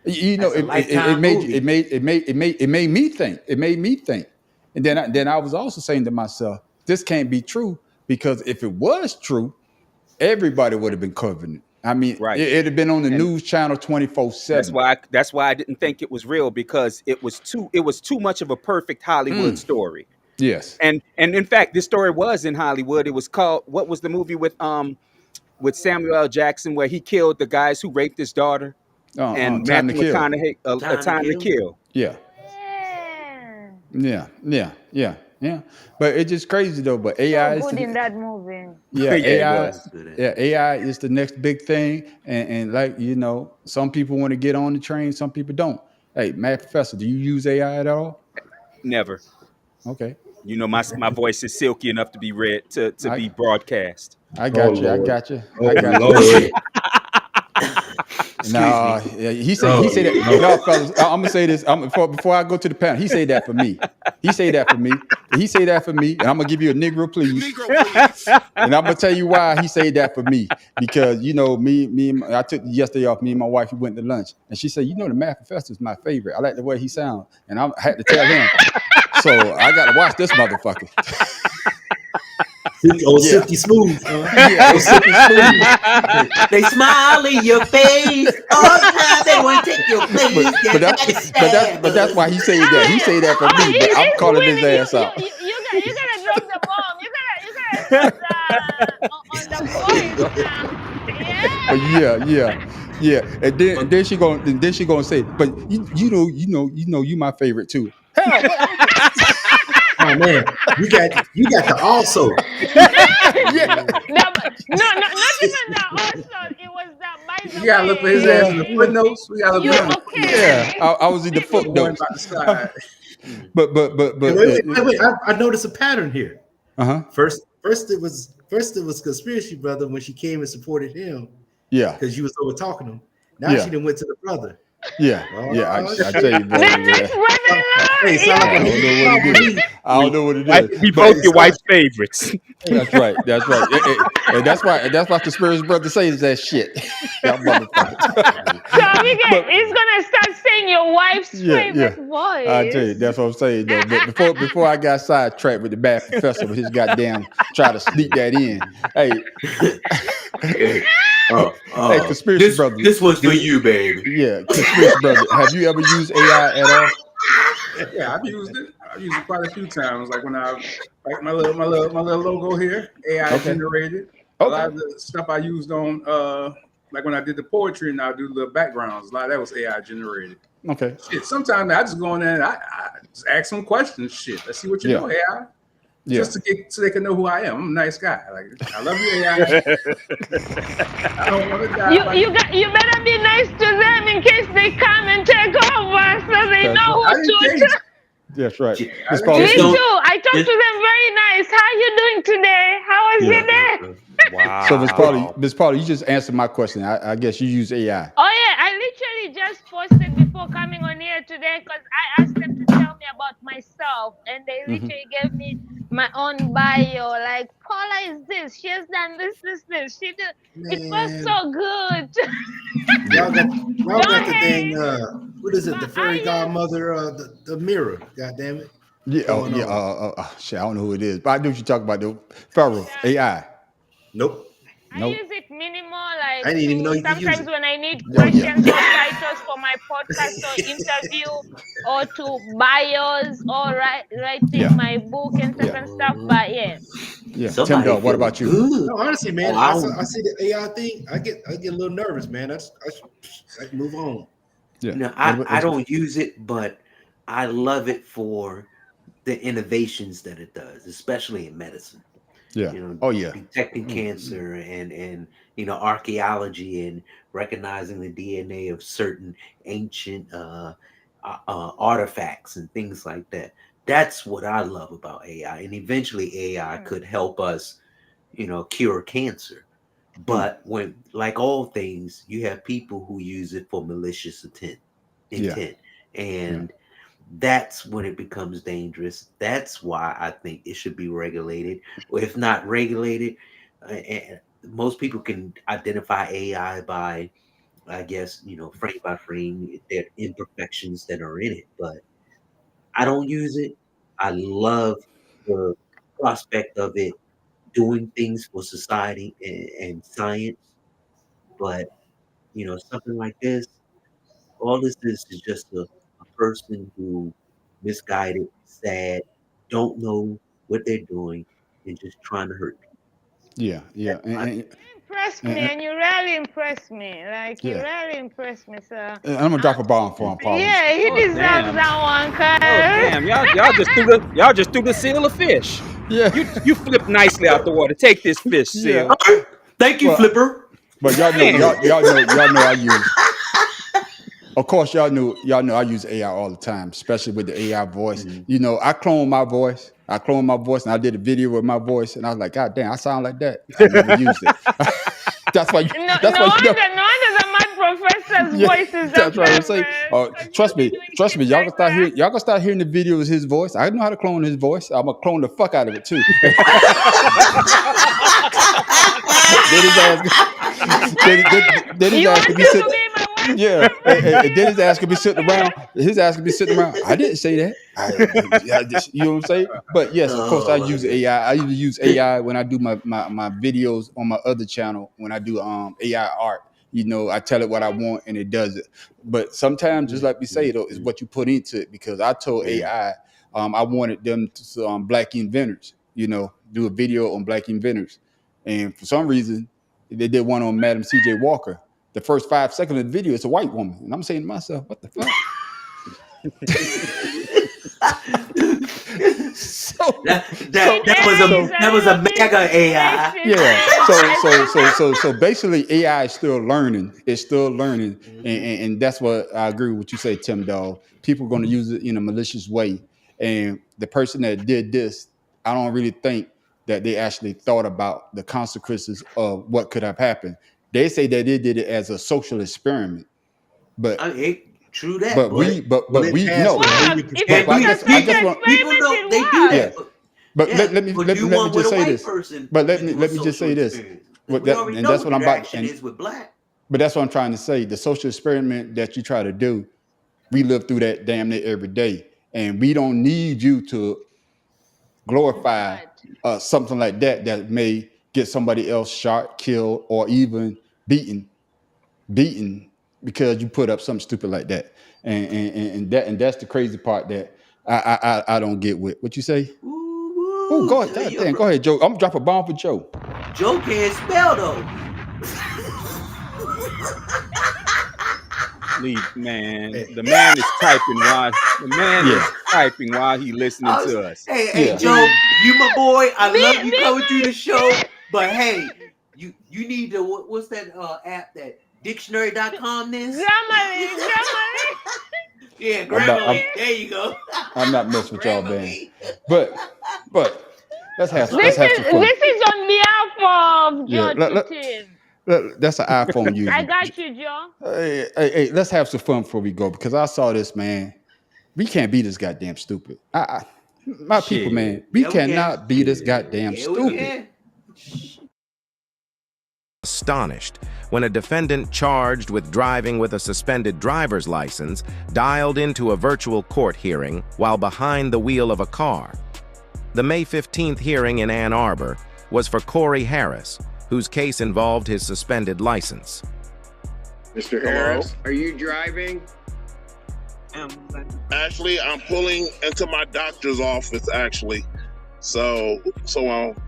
It made me think. It made me think. And then I was also saying to myself, this can't be true, because if it was true, everybody would have been covering it. I mean, it'd have been on the news channel 24/7. That's why I didn't think it was real, because it was too much of a perfect Hollywood story. Yes. And in fact, this story was in Hollywood. It was called, what was the movie with Samuel L. Jackson where he killed the guys who raped his daughter? And Matthew McConaughey, A Time to Kill. Yeah. But it's just crazy though. But AI is good in that movie. Yeah, AI. AI is the next big thing, and like some people want to get on the train, some people don't. Hey, Mad Professor, do you use AI at all? Never. Okay. My voice is silky enough to be read to be broadcast. I got you. No, he said that. No, fellas, I'm gonna say this. Before I go to the panel, he said that for me. He said that for me, and I'm gonna give you a Negro, please. And I'm gonna tell you why he said that for me. Because I took yesterday off. Me and my wife, we went to lunch, and she said, the Math Professor is my favorite. I like the way he sounds, and I had to tell him. So I got to watch this motherfucker. Silky smooth. Yeah, oh, silky smooth. They smile in your face all the time. They want to take your place. But that's why he said that. He said that for me, but I'm calling his ass out. You gotta drop the bomb. You gotta on the voice now. Yeah. And then she gonna say, but you my favorite too. Hell, Oh man, you got the also. yeah. Not even that. Also, it was that. By the You gotta look for his ass in the footnotes. We gotta look for him. Okay. Yeah, I was in the footnotes. But Wait, I noticed a pattern here. First it was Conspiracy Brother when she came and supported him. Yeah, because you was over talking to him. Now she done went to the brother. Yeah, I tell you, bro. I don't know what it is. We both your wife's favorites. That's right. And that's why Conspiracy Brother says that shit. That motherfucker. So he's gonna start saying your wife's favorite voice. I tell you, that's what I'm saying though. But before I got sidetracked with the bad professor with his goddamn try to sneak that in. Hey, Conspiracy Brother. This was for you, baby. Yeah, Conspiracy Brother. Have you ever used AI at all? Yeah, I've used it. I've used it quite a few times. Like when my little logo here, AI generated. A lot of the stuff I used on like when I did the poetry and I do the backgrounds, a lot of that was AI generated. Okay. Shit, sometimes I just go in there and I just ask some questions. Shit, let's see what you know, AI. Yeah. Just to get so they can know who I am. I'm a nice guy. Like I love you, AI. I don't want to die. You better be nice to them in case they come and take over, so they know who to. That's right. Me too. I talked to them very nice. How you doing today? How was your day? Wow. So Miss Paula, you just answered my question. I guess you use AI. Oh yeah, I literally just posted before coming on here today because I asked them to tell me about myself, and they literally gave me my own bio. Like, Paula is this. She has done this. She did. It was so good. Y'all got the thing. What is it? The fairy godmother. The mirror. God damn it. Yeah. Shit. I don't know who it is, but I know what you're talking about. The Pharaoh AI. Nope. I use it minimal, like I didn't even know you could use sometimes it. when I need questions or titles for my podcast or interview or to bios or writing my book and stuff. But yeah. Tim Dog, what about you? No, honestly, man, I see the AI thing. I get a little nervous, man. I move on. Yeah. No, I don't use it, but I love it for the innovations that it does, especially in medicine. Yeah. Detecting cancer and archaeology and recognizing the DNA of certain ancient artifacts and things like that. That's what I love about AI. And eventually AI could help us, cure cancer. But when, like all things, you have people who use it for malicious intent. And that's when it becomes dangerous. That's why I think it should be regulated. Or if not regulated, most people can identify AI by, I guess, frame by frame, their imperfections that are in it. But I don't use it. I love the prospect of it doing things for society and science. But, something like this, all this is just a person who misguided, sad, don't know what they're doing, and just trying to hurt people. Yeah. You impressed me, and you really impressed me. Like, you really impressed me, sir. I'm gonna drop a bomb for him, Paula. Yeah, he deserves that one, cuz. Damn, y'all just threw the seal of fish. Yeah. You flipped nicely out the water. Take this fish, seal. Thank you, Flipper. But y'all know I use. Of course, y'all know I use AI all the time, especially with the AI voice. I clone my voice. And I did a video with my voice, and I was like, God damn, I sound like that. I never used it. That's why. No wonder the mad professor's voice is that's what I'm saying. Trust me. Y'all can start hearing the videos his voice. I know how to clone his voice. I'm gonna clone the fuck out of it too. Then his ass could be sitting. Yeah, and then his ass could be sitting around. His ass could be sitting around. I didn't say that. I just, you know what I'm saying? But yes, of course, I Oh my use god. AI. I usually use AI when I do my videos on my other channel. When I do AI art, I tell it what I want and it does it. But sometimes, just like we say, though, is what you put into it. Because I told Yeah. AI, I wanted them to black inventors. Do a video on black inventors, and for some reason, they did one on Madam C.J. Walker. The first 5 seconds of the video, it's a white woman. And I'm saying to myself, what the fuck? That was a mega AI. Yeah. So basically AI is still learning. It's still learning. And that's what I agree with what you say, Tim Dog. People are going to use it in a malicious way. And the person that did this, I don't really think that they actually thought about the consequences of what could have happened. They say that they did it as a social experiment. But true that. but But we know. If But it's I just a want people know experiment, they it do was. that. But let me do let me one with just a say white this. person. But to do let a me just say social this. experience. But We already know that's what what I'm the about. reaction is with black. But that's what I'm trying to say. The social experiment that you try to do, we live through that damn near every day, and we don't need you to glorify something like that may get somebody else shot, killed, or even beaten because you put up something stupid like that. And that's the crazy part that I don't get with what you say. Oh, go ahead, damn, go ahead, Joe. I'm gonna drop a bomb for Joe. Joe can't spell though. The man is typing while he listening to us. Hey, Joe, you my boy. I love you coming through the show, but hey, you need to what's that app that dictionary.com this? Grammarly. Yeah, Grammarly. There you go. I'm not messing with y'all, man. But let's have some This fun. is on behalf of Joe to Tim. That's an iPhone user. I got you, Joe. Hey, let's have some fun before we go because I saw this, man. We can't be this goddamn stupid. My people, man, we cannot be this goddamn stupid. Astonished when a defendant charged with driving with a suspended driver's license dialed into a virtual court hearing while behind the wheel of a car. The May 15th hearing in Ann Arbor was for Corey Harris, whose case involved his suspended license. Mr. Harris, are you driving? Actually, I'm pulling into my doctor's office, actually. So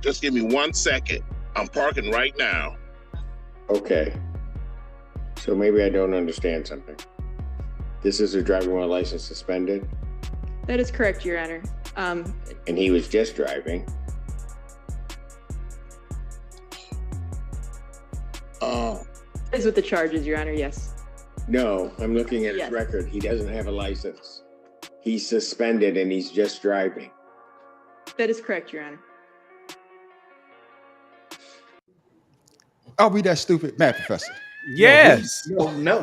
just give me 1 second. I'm parking right now. Okay. So maybe I don't understand something. This is a driving while license suspended? That is correct, Your Honor. And he was just driving? Is with the charges, Your Honor, yes. No, I'm looking at his record. He doesn't have a license. He's suspended and he's just driving. That is correct, Your Honor. Are we that stupid, Math Professor? Yes.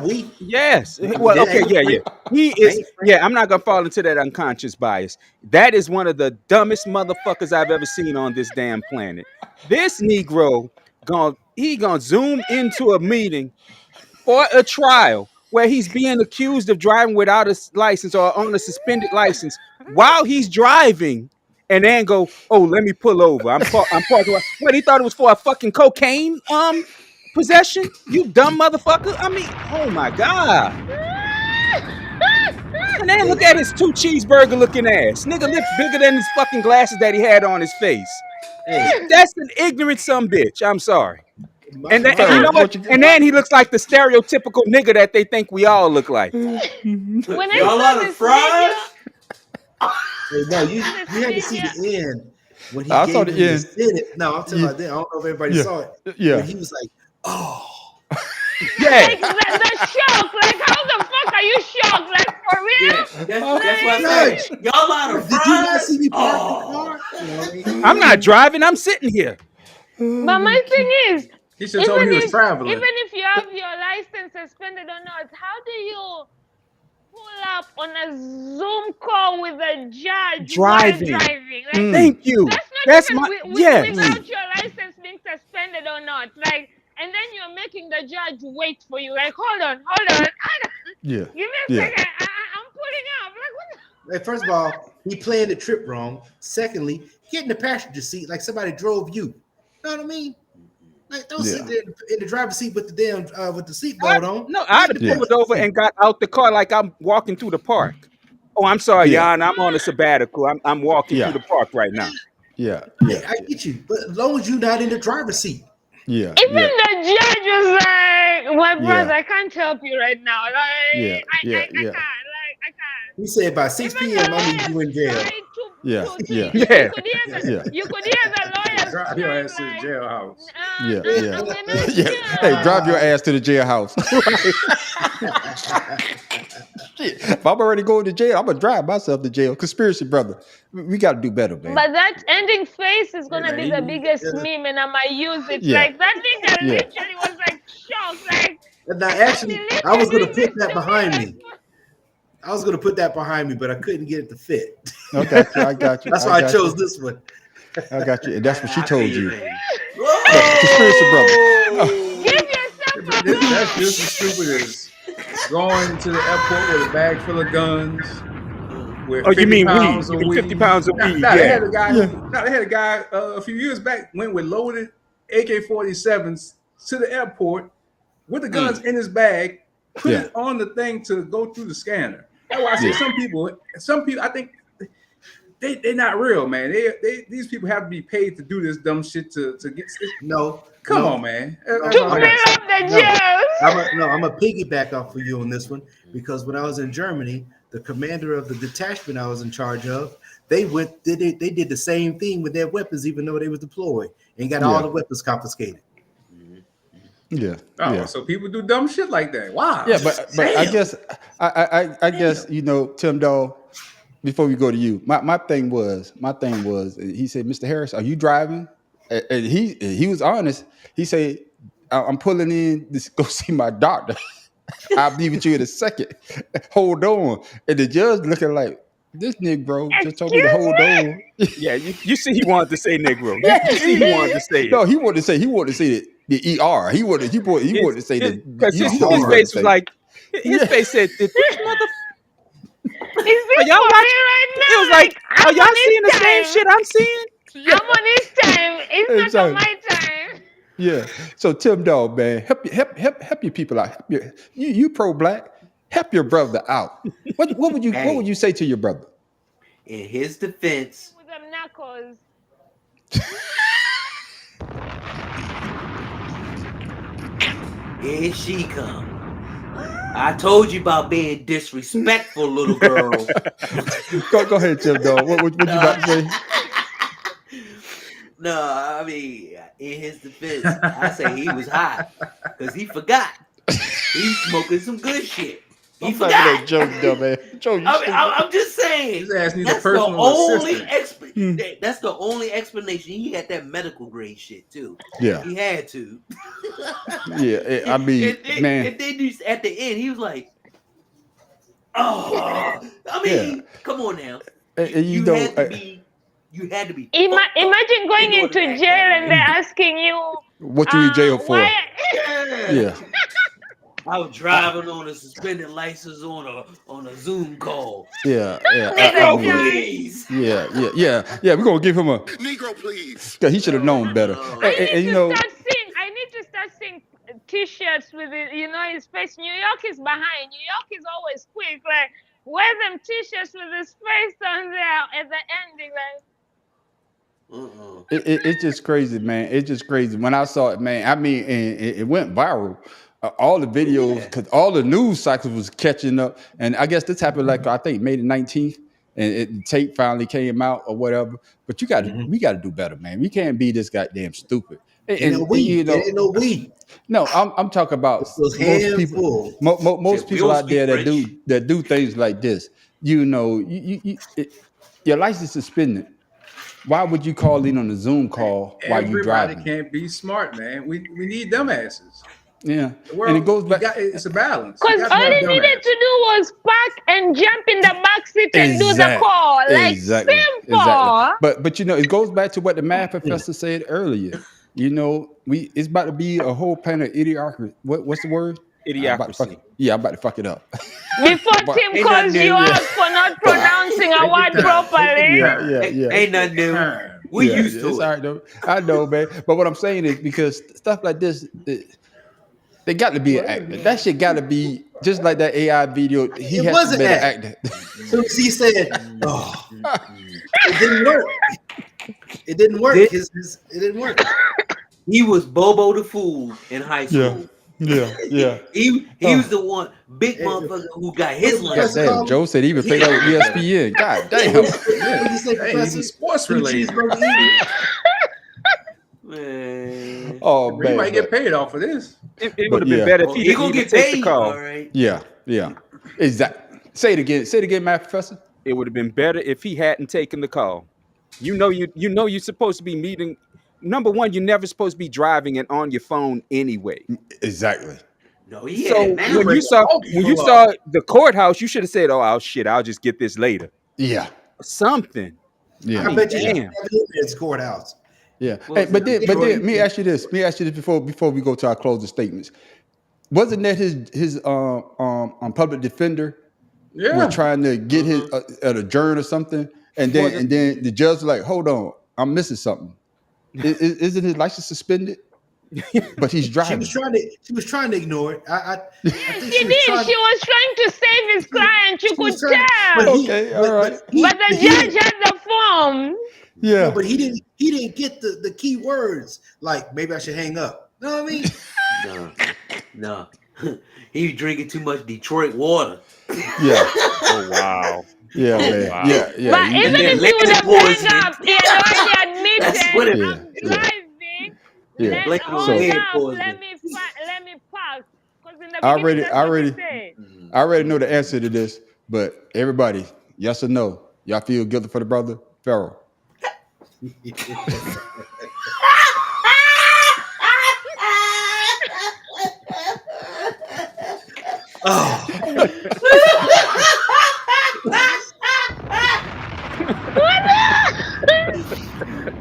We. Yes. Well, okay, yeah. He is. Yeah, I'm not gonna fall into that unconscious bias. That is one of the dumbest motherfuckers I've ever seen on this damn planet. This Negro gonna zoom into a meeting for a trial where he's being accused of driving without a license or on a suspended license while he's driving, and then go, "Oh, let me pull over. I'm parking." What, he thought it was for a fucking cocaine possession? You dumb motherfucker. I mean, oh my God. And then look at his 2 cheeseburger looking ass. Nigga lips bigger than his fucking glasses that he had on his face. That's an ignorant bitch. I'm sorry. And you know what? And then he looks like the stereotypical nigga that they think we all look like. Y'all lot of fries? No, you had to see the end when he I gave saw him the the end. Senate. No, I'm talking about that. I don't know if everybody saw it. Yeah. When he was like, oh. Yeah. Like the shock. Like, how the fuck are you shocked? Like, for real? Yeah, that's what I said. Y'all lot of fries? Did you not see me park the car? I'm not driving. I'm sitting here. But my thing is, he should have told me he was traveling. Even if you have your license suspended or not, how do you pull up on a Zoom call with a judge Driving. while driving? Like, Thank you. That's not even yes. without your license being suspended or not. Like, and then you're making the judge wait for you. Like, hold on. Yeah. Give me a Yeah. second. I'm pulling up. Like, what? Like, first of all, he planned the trip wrong. Secondly, get in the passenger seat like somebody drove you. You know what I mean? Like, don't sit there in the driver's seat with the damn with the seatbelt on. No, I'd have pulled over and got out the car like I'm walking through the park. Oh, I'm sorry, Jan. I'm on a sabbatical. I'm walking through the park right now. Yeah. I get you, but as long as you're not in the driver's seat. Yeah. Even the judge was like, "My brother, Yeah. I can't help you right now. Like, Yeah. Yeah. I can't. Like, I can't." He said by 6 p.m. I need you in jail. Yeah. Yeah. You Yeah. could hear the lawyers. Drive your ass to the jailhouse. Yeah. Yeah. Hey, drive your ass to the jailhouse. Shit. If I'm already going to jail, I'm gonna drive myself to jail. Conspiracy, brother. We got to do better, man. But that ending face is gonna be the biggest meme, and I might use it. Yeah. Like that nigga Yeah. literally was like shocked. Like, Now, actually, I was gonna put that behind me. I was gonna put that behind me, but I couldn't get it to fit. Okay, I got you. That's why I chose this one. I got you, and that's what she told you. Conspiracy, brother. Give yourself That's just as stupid as going to the airport with a bag full of guns. With Oh, you 50 mean pounds weed? of You mean 50 weed. pounds of Nah, weed? nah, Yeah. They had a guy. They had a guy a few years back went with loaded AK-47s to the airport with the guns in his bag, put it on the thing to go through the scanner. That's why I say some people, I think they're not real, man. These people have to be paid to do this dumb shit to get. Come on, man. I'm a piggyback off for you on this one because when I was in Germany, the commander of the detachment I was in charge of, they did the same thing with their weapons, even though they were deployed, and got all the weapons confiscated. Yeah. Oh, Yeah. so people do dumb shit like that. Wow. Yeah, but I guess I guess Tim Dog. Before we go to you, my thing was he said, Mr. Harris, are you driving? And he was honest. He said, I'm pulling in to go see my doctor. I'll be with you in a second. Hold on. And the judge looking like, this Negro just told me to hold on. Yeah, you see he wanted to say Negro. You see he wanted to say it. No, he wanted to say the ER. He wanted to say the because his face was like his face said this mother. Is y'all watching right now? It was like, are y'all seeing the same shit I'm seeing? I'm on his time. It's not on my time. Yeah. So Tim Dog, man, help your people out. You pro-black. Help your brother out. What would you say to your brother? In his defense, with them knuckles. Here she come. I told you about being disrespectful, little girl. Go ahead, Tim Dog. What you about to say? No, I mean, in his defense, I say he was hot because he forgot. He's smoking some good shit. He forgot. That joke, dumb man. I'm just saying. His ass needs That's a personal assistant. That's the only explanation. He had that medical grade shit too. Yeah. He had to. Yeah, I mean, man. And then at the end, he was like, "Oh, I mean, come on now. You had to be. Imagine going into jail and they're asking you, what you in jail for? Yeah. I was driving on a suspended license on a Zoom call. Yeah. Negro, please. Yeah. We're gonna give him a Negro, please. He should have known better. I need to start seeing T-shirts with his face. New York is behind. New York is always quick. Like, wear them T-shirts with his face on there at the ending. Like, It's just crazy, man. It's just crazy. When I saw it, man, I mean, and it went viral. All the videos, because all the news cycles was catching up. And I guess this happened I think May the 19th, and the tape finally came out or whatever. But we got to do better, man. We can't be this goddamn stupid. No, I'm talking about most people. Most people out there that do things like this. Your license suspended. Why would you call in on a Zoom call while you driving? Everybody can't be smart, man. We need dumbasses. Yeah, and it goes back. It's a balance. Because all he needed to do was park and jump in the back seat and do the call. Like, simple. But it goes back to what the math professor said earlier. You know, it's about to be a whole pan of idiocracy. What's the word? I'm about to fuck it. Idiocracy. Yeah, I'm about to fuck it up. Before But- Tim calls you out for not pronouncing a word properly. yeah. Ain't nothing new. We used to it's it. all right, though. I know, man. But what I'm saying is because stuff like this, they got to be an actor. That shit got to be just like that AI video. He It has was to an be an actor. actor. So he said, "Oh, it didn't work. It didn't work. It didn't work." He was Bobo the Fool in high school. Yeah. He was the one big motherfucker who got his lunch. God damn, Joe said he would play that with ESPN. God damn. What did you say, Hey, Professor? he's sports Two related. cheeseburger eating? Man. Oh, He man. might get paid off of this. It would have been better if he didn't gonna even get take the paid, call. all right. Yeah. Exactly. Say it again. Say it again, my professor. It would have been better if he hadn't taken the call. You know you're supposed to be meeting. Number one, you're never supposed to be driving and on your phone anyway. Exactly. No, he So had it now. when you saw the courthouse, you should have said, "Oh shit, I'll just get this later." Yeah. Something. Yeah. I bet you damn. have it in his courthouse. Yeah. Hey, but then let me ask you this. Before we go to our closing statements. Wasn't that his public defender was trying to get his at adjourn or something, and then the judge was like, "Hold on, I'm missing something. Isn't his license suspended?" But he's driving. She was trying to ignore it. I think She did. She was trying to save his client. You could tell. Okay, all right. But the judge had the form. Yeah. No, but he didn't get the key words. Like maybe I should hang up. You know what I mean? No. He was drinking too much Detroit water. Yeah. Oh wow. Yeah, man. Wow. Yeah. But even if he would have hung up, he had already admitted, I'm driving. Yeah. Hold up, let me park. Because in the I beginning, that's what he said. I already know the answer to this, but everybody, yes or no? Y'all feel guilty for the brother Pharaoh?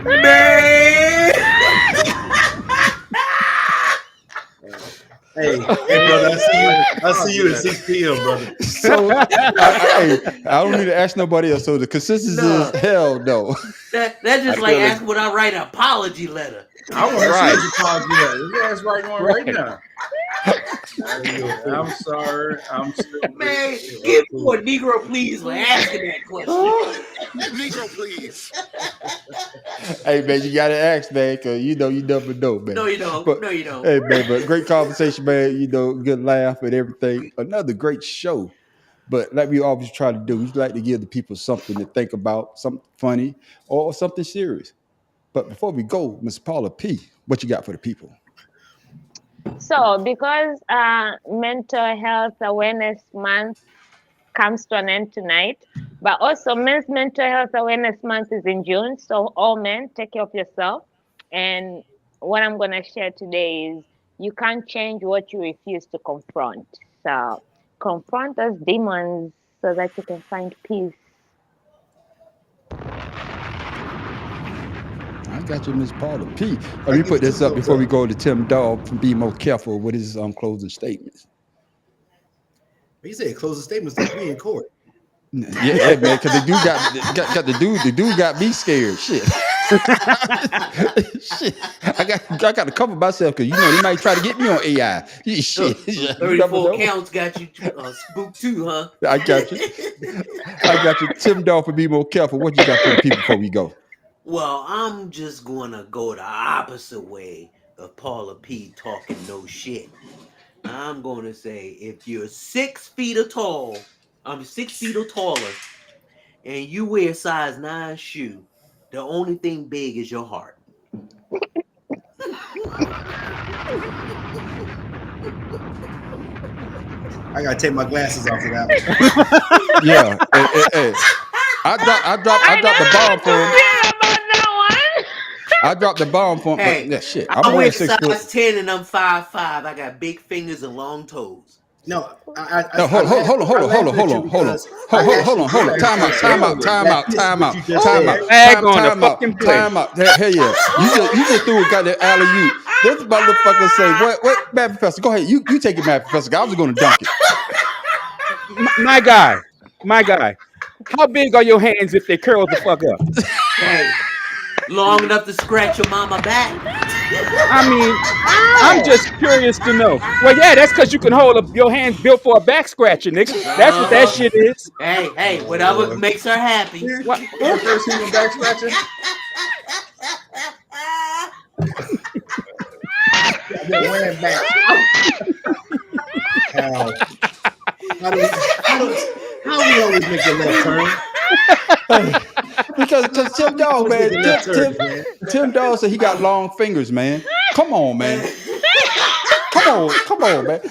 Man. Hey, brother, I see you at 6 p.m., brother. So I don't need to ask nobody else. So the consistency is hell no. That's just like asking would I write an apology letter. I want to see his apology letter. That's right one right now. I'm sorry. I'm still Man, give me a Negro please for asking that question. Negro, please. Hey man, you gotta ask, man, because you never know, man. No, you don't. But, No, you don't. Hey man, but great conversation, man. Good laugh and everything. Another great show. But like we always try to do, we like to give the people something to think about, something funny or something serious. But before we go, Ms. Paula P., what you got for the people? So, because Mental Health Awareness Month comes to an end tonight, but also Men's Mental Health Awareness Month is in June. So, all men, take care of yourself. And what I'm going to share today is you can't change what you refuse to confront. So, confront those demons so that you can find peace. I got you, Ms. Paula P. Let me put this up before we go to Tim Dog and be more careful with his closing statements. He said closing statements like we in court. Yeah, man, because the dude got the dude got me scared. Shit. Shit. I got to cover myself because they might try to get me on AI. Shit. 34 counts got you spooked too, huh? I got you. Tim Dog, for be more careful. What you got for the people before we go? Well, I'm just gonna go the opposite way of Paula P talking no shit. I'm gonna say if you're 6 feet or tall, I'm 6 feet or taller, and you wear size 9 shoe, the only thing big is your heart. I gotta take my glasses off of that one. Yeah. Hey. I dropped the bomb for him. I dropped the bomb for him. Hey, But, yeah, shit. I'm wearing size 6 foot. 10 and I'm 5'5". I got big fingers and long toes. No, No, hold on. Time out. Hey, yeah. You just threw a goddamn alley-oop. This motherfucker say, what, Mad Professor? Go ahead. You take it, Mad Professor. I was going to dunk it. My guy. How big are your hands if they curl the fuck up? Hey, long enough to scratch your mama back. I mean, I'm just curious to know. Well, yeah, that's because you can hold your hands built for a back scratcher, nigga. That's what that shit is. Hey, whatever makes her happy. What? First human back scratcher. They're wearing back. How we always make your left turn? Because Tim Dog, man, Tim Dog said he got long fingers, man. Come on, man. Come on, man.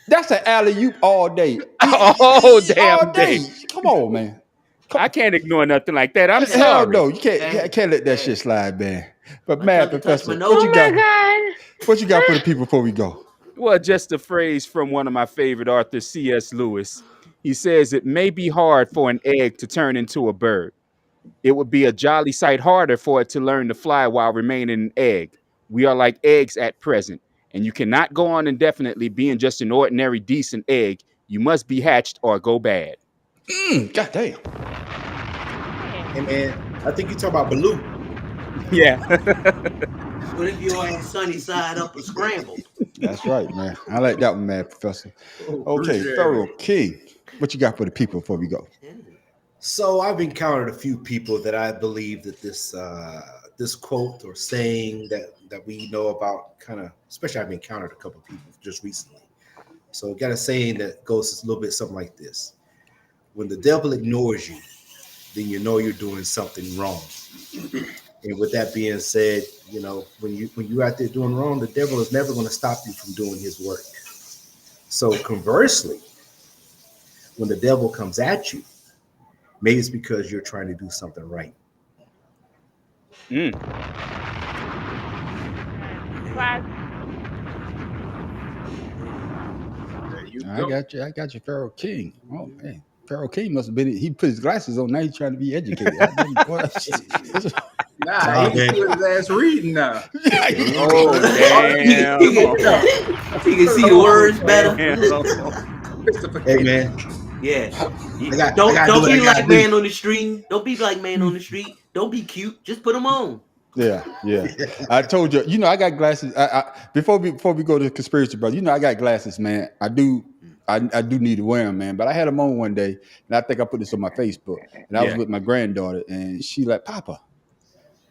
That's an alley-oop all day. All damn day. Come on, man. I can't ignore nothing like that. I'm sorry. Hell no, you can't let that shit slide, man. But Mad Professor, what you got? What you got for the people before we go? Well, just a phrase from one of my favorite authors, C.S. Lewis. He says it may be hard for an egg to turn into a bird. It would be a jolly sight harder for it to learn to fly while remaining an egg. We are like eggs at present, and you cannot go on indefinitely being just an ordinary decent egg. You must be hatched or go bad. God damn. Hey man, I think you talk about Baloo. Yeah. What if your ass sunny side up and scrambled? That's right, man. I like that one, Mad Professor. Okay, Pharaoh King, what you got for the people before we go? So I've encountered a few people that I believe that this quote or saying that we know about, kind of, especially I've encountered a couple of people just recently. So got a saying that goes a little bit something like this: when the devil ignores you, then you know you're doing something wrong. And with that being said, you know, when you're out there doing wrong, the devil is never going to stop you from doing his work. So conversely, when the devil comes at you, maybe it's because you're trying to do something right. I got you, Pharaoh King. Oh man, Pharaoh King must have been. He put his glasses on. Now he's trying to be educated. Nah, he's doing his ass reading now. Oh damn! He can see the words better. Hey man. Yeah. Don't be like man on the street. Don't be like man on the street. Don't be cute. Just put them on. Yeah. I told you. You know, I got glasses. Before we go to conspiracy, brother. You know, I got glasses, man. I do need to wear them, man. But I had them on one day, and I think I put this on my Facebook. And I was with my granddaughter, and she like, Papa,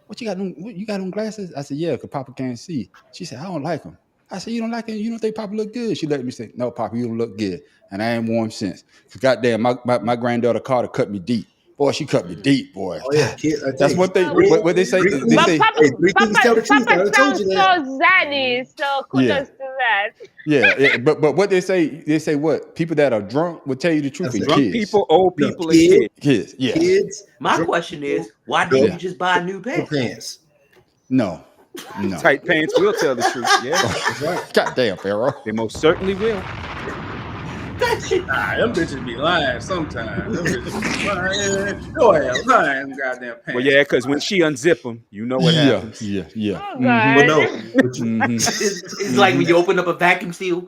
what you got on? You got on glasses? I said, yeah, because Papa can't see. She said, I don't like them. I said, you don't like them? You don't think Papa look good? She let me say, no, Papa, you don't look good. And I ain't worn them since. Because goddamn, my granddaughter Carter cut me deep. Boy, she cut me deep, boy. Oh yeah, that's what they what they say. They say Papa sounds so zaddy, so kudos to that. Yeah, but what they say what people that are drunk will tell you the truth. Drunk kids. people, old people, and kids. Yeah. Kids. My question is, why didn't you just buy new pants? No. Tight pants will tell the truth. Yeah. God damn, Pharaoh. They most certainly will. Nah, them bitches be lying sometimes. Them bitches be lying. Go ahead, lying, goddamn pants. Well, yeah, because when she unzip them, you know what happens. Yeah. Oh, But no, it's like when you open up a vacuum seal.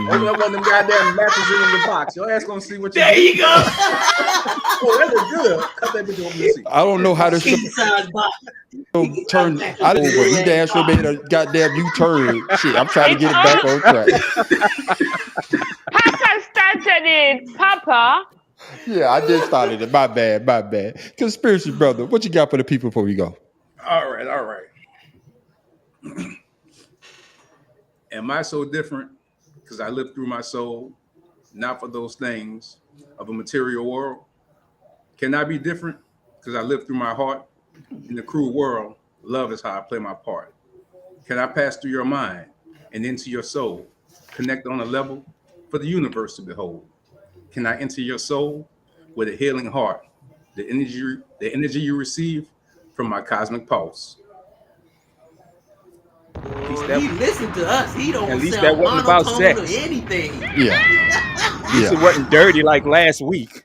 Open up one of them goddamn mattresses in the box. Your ass gonna see what you There you go. Oh, that look good. Cut that bitch open to see. I don't know how to turn. I didn't, but you damn sure made a goddamn U-turn. Shit, I'm trying to get it back on track. Papa started it, Papa. Yeah, I did start it. My bad. Conspiracy brother, what you got for the people before we go? All right. Am I so different because I live through my soul, not for those things of a material world? Can I be different because I live through my heart? In the cruel world, love is how I play my part. Can I pass through your mind and into your soul, connect on a level for the universe to behold? Can I enter your soul with a healing heart, the energy you receive from my cosmic pulse? He listened to us. He don't At least that sound wasn't about monotone or sex. anything. Yeah. At least it wasn't dirty like last week.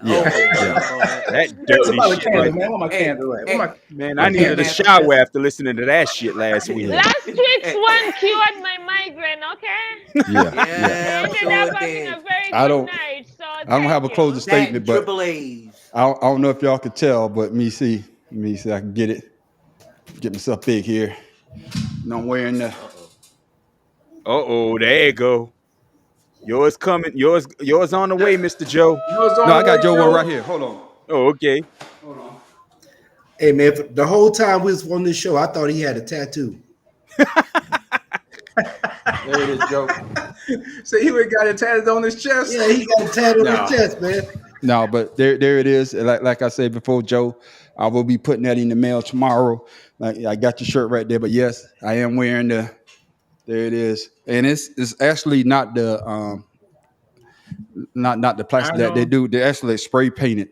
Yeah. That It was dirty about a shit. candle, Like, man. Where my candle at? Where my man, I needed a shower after listening to that shit last week. Last week's one cured my migraine, okay? Yeah. I'm Ended sure up it having did. a very I good don't. night. So I don't have a closing statement, but Triple A's. I don't know if y'all could tell, but let me see. I can get it. Get myself big here. And I'm wearing the. There you go. Yours coming. Yours on the way, Mr. Joe. No, I got Joe one right here. Hold on. Oh, okay. Hold on. Hey man, the whole time we was on this show, I thought he had a tattoo. There it is, Joe. So he would got it tatted on his chest. Yeah, he got a tattoo on his chest, man. No, but there it is. Like I said before, Joe, I will be putting that in the mail tomorrow. Like I got your shirt right there, but yes, I am wearing the. There it is, and it's actually not the not the plastic that they do. They actually spray painted.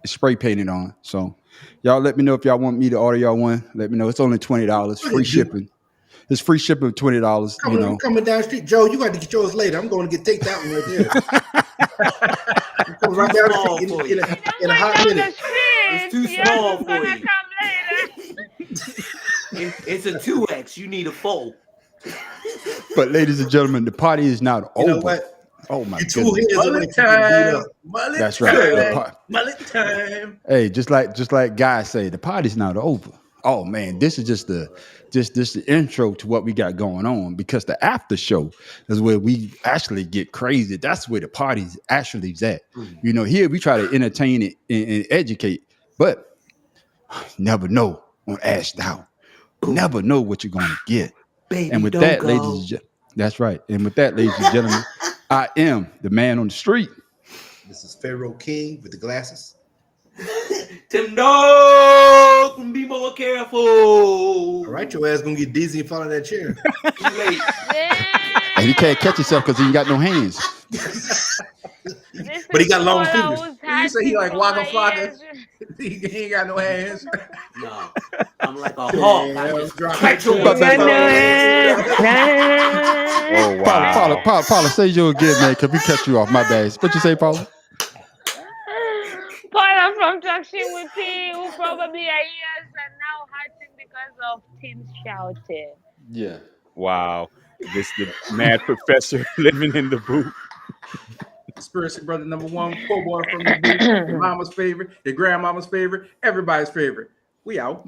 It's spray painted on. So y'all let me know if y'all want me to order y'all one. Let me know. It's only $20, free shipping. It's free shipping, $20. Coming down the street, Joe. You got to get yours later. I'm going to take that one right there. Come right down the street in a hot minute. It's too small for you. It's a 2X. You need a 4. But ladies and gentlemen, the party is not over. You know what? Oh my Two goodness. hands on the time. That's right. Mullet time. Hey, just like guys say, the party's not over. Oh man, this is just the intro to what we got going on, because the after show is where we actually get crazy. That's where the party's actually at. You know, here we try to entertain it and educate, but never know on Ashed Out. Never know what you're gonna get. Baby, and with don't that, go. ladies and gentlemen, that's right. And with that, ladies and gentlemen, I am the man on the street. This is Pharaoh King with the glasses. Tim Dog, be more careful. All right, your ass gonna get dizzy and fall in that chair. Too late. And he can't catch himself because he ain't got no hands. But he got long fingers. You say he like Waka Flocka? He ain't got no hands. No, I'm like a hawk. I just catch you. Oh wow. Paula, say you again, man, because we cut you off. My bad. What you say, Paula? Paula from Traction with P, who probably are ears are now hurting because of Tim shouting. Yeah. Wow. This the mad professor living in the booth. Conspiracy brother number one, poor boy from the booth, your mama's favorite, your grandmama's favorite, everybody's favorite. We out.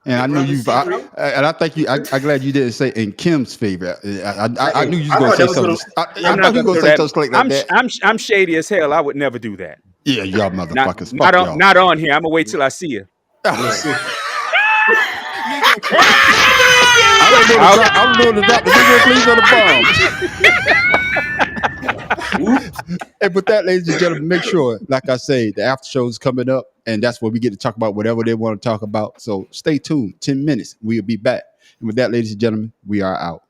And I knew you, and I think you. I'm glad you didn't say in Kim's favor. I knew you was gonna say something. I thought you were gonna say something like that. I'm shady as hell. I would never do that. Yeah, y'all motherfuckers. Not on here. I'm gonna wait till I see you. I don't know to drop the video, please, on the bomb. And with that, ladies and gentlemen, make sure, like I say, the after show is coming up, and that's where we get to talk about whatever they want to talk about. So stay tuned. 10 minutes, we'll be back. And with that, ladies and gentlemen, we are out.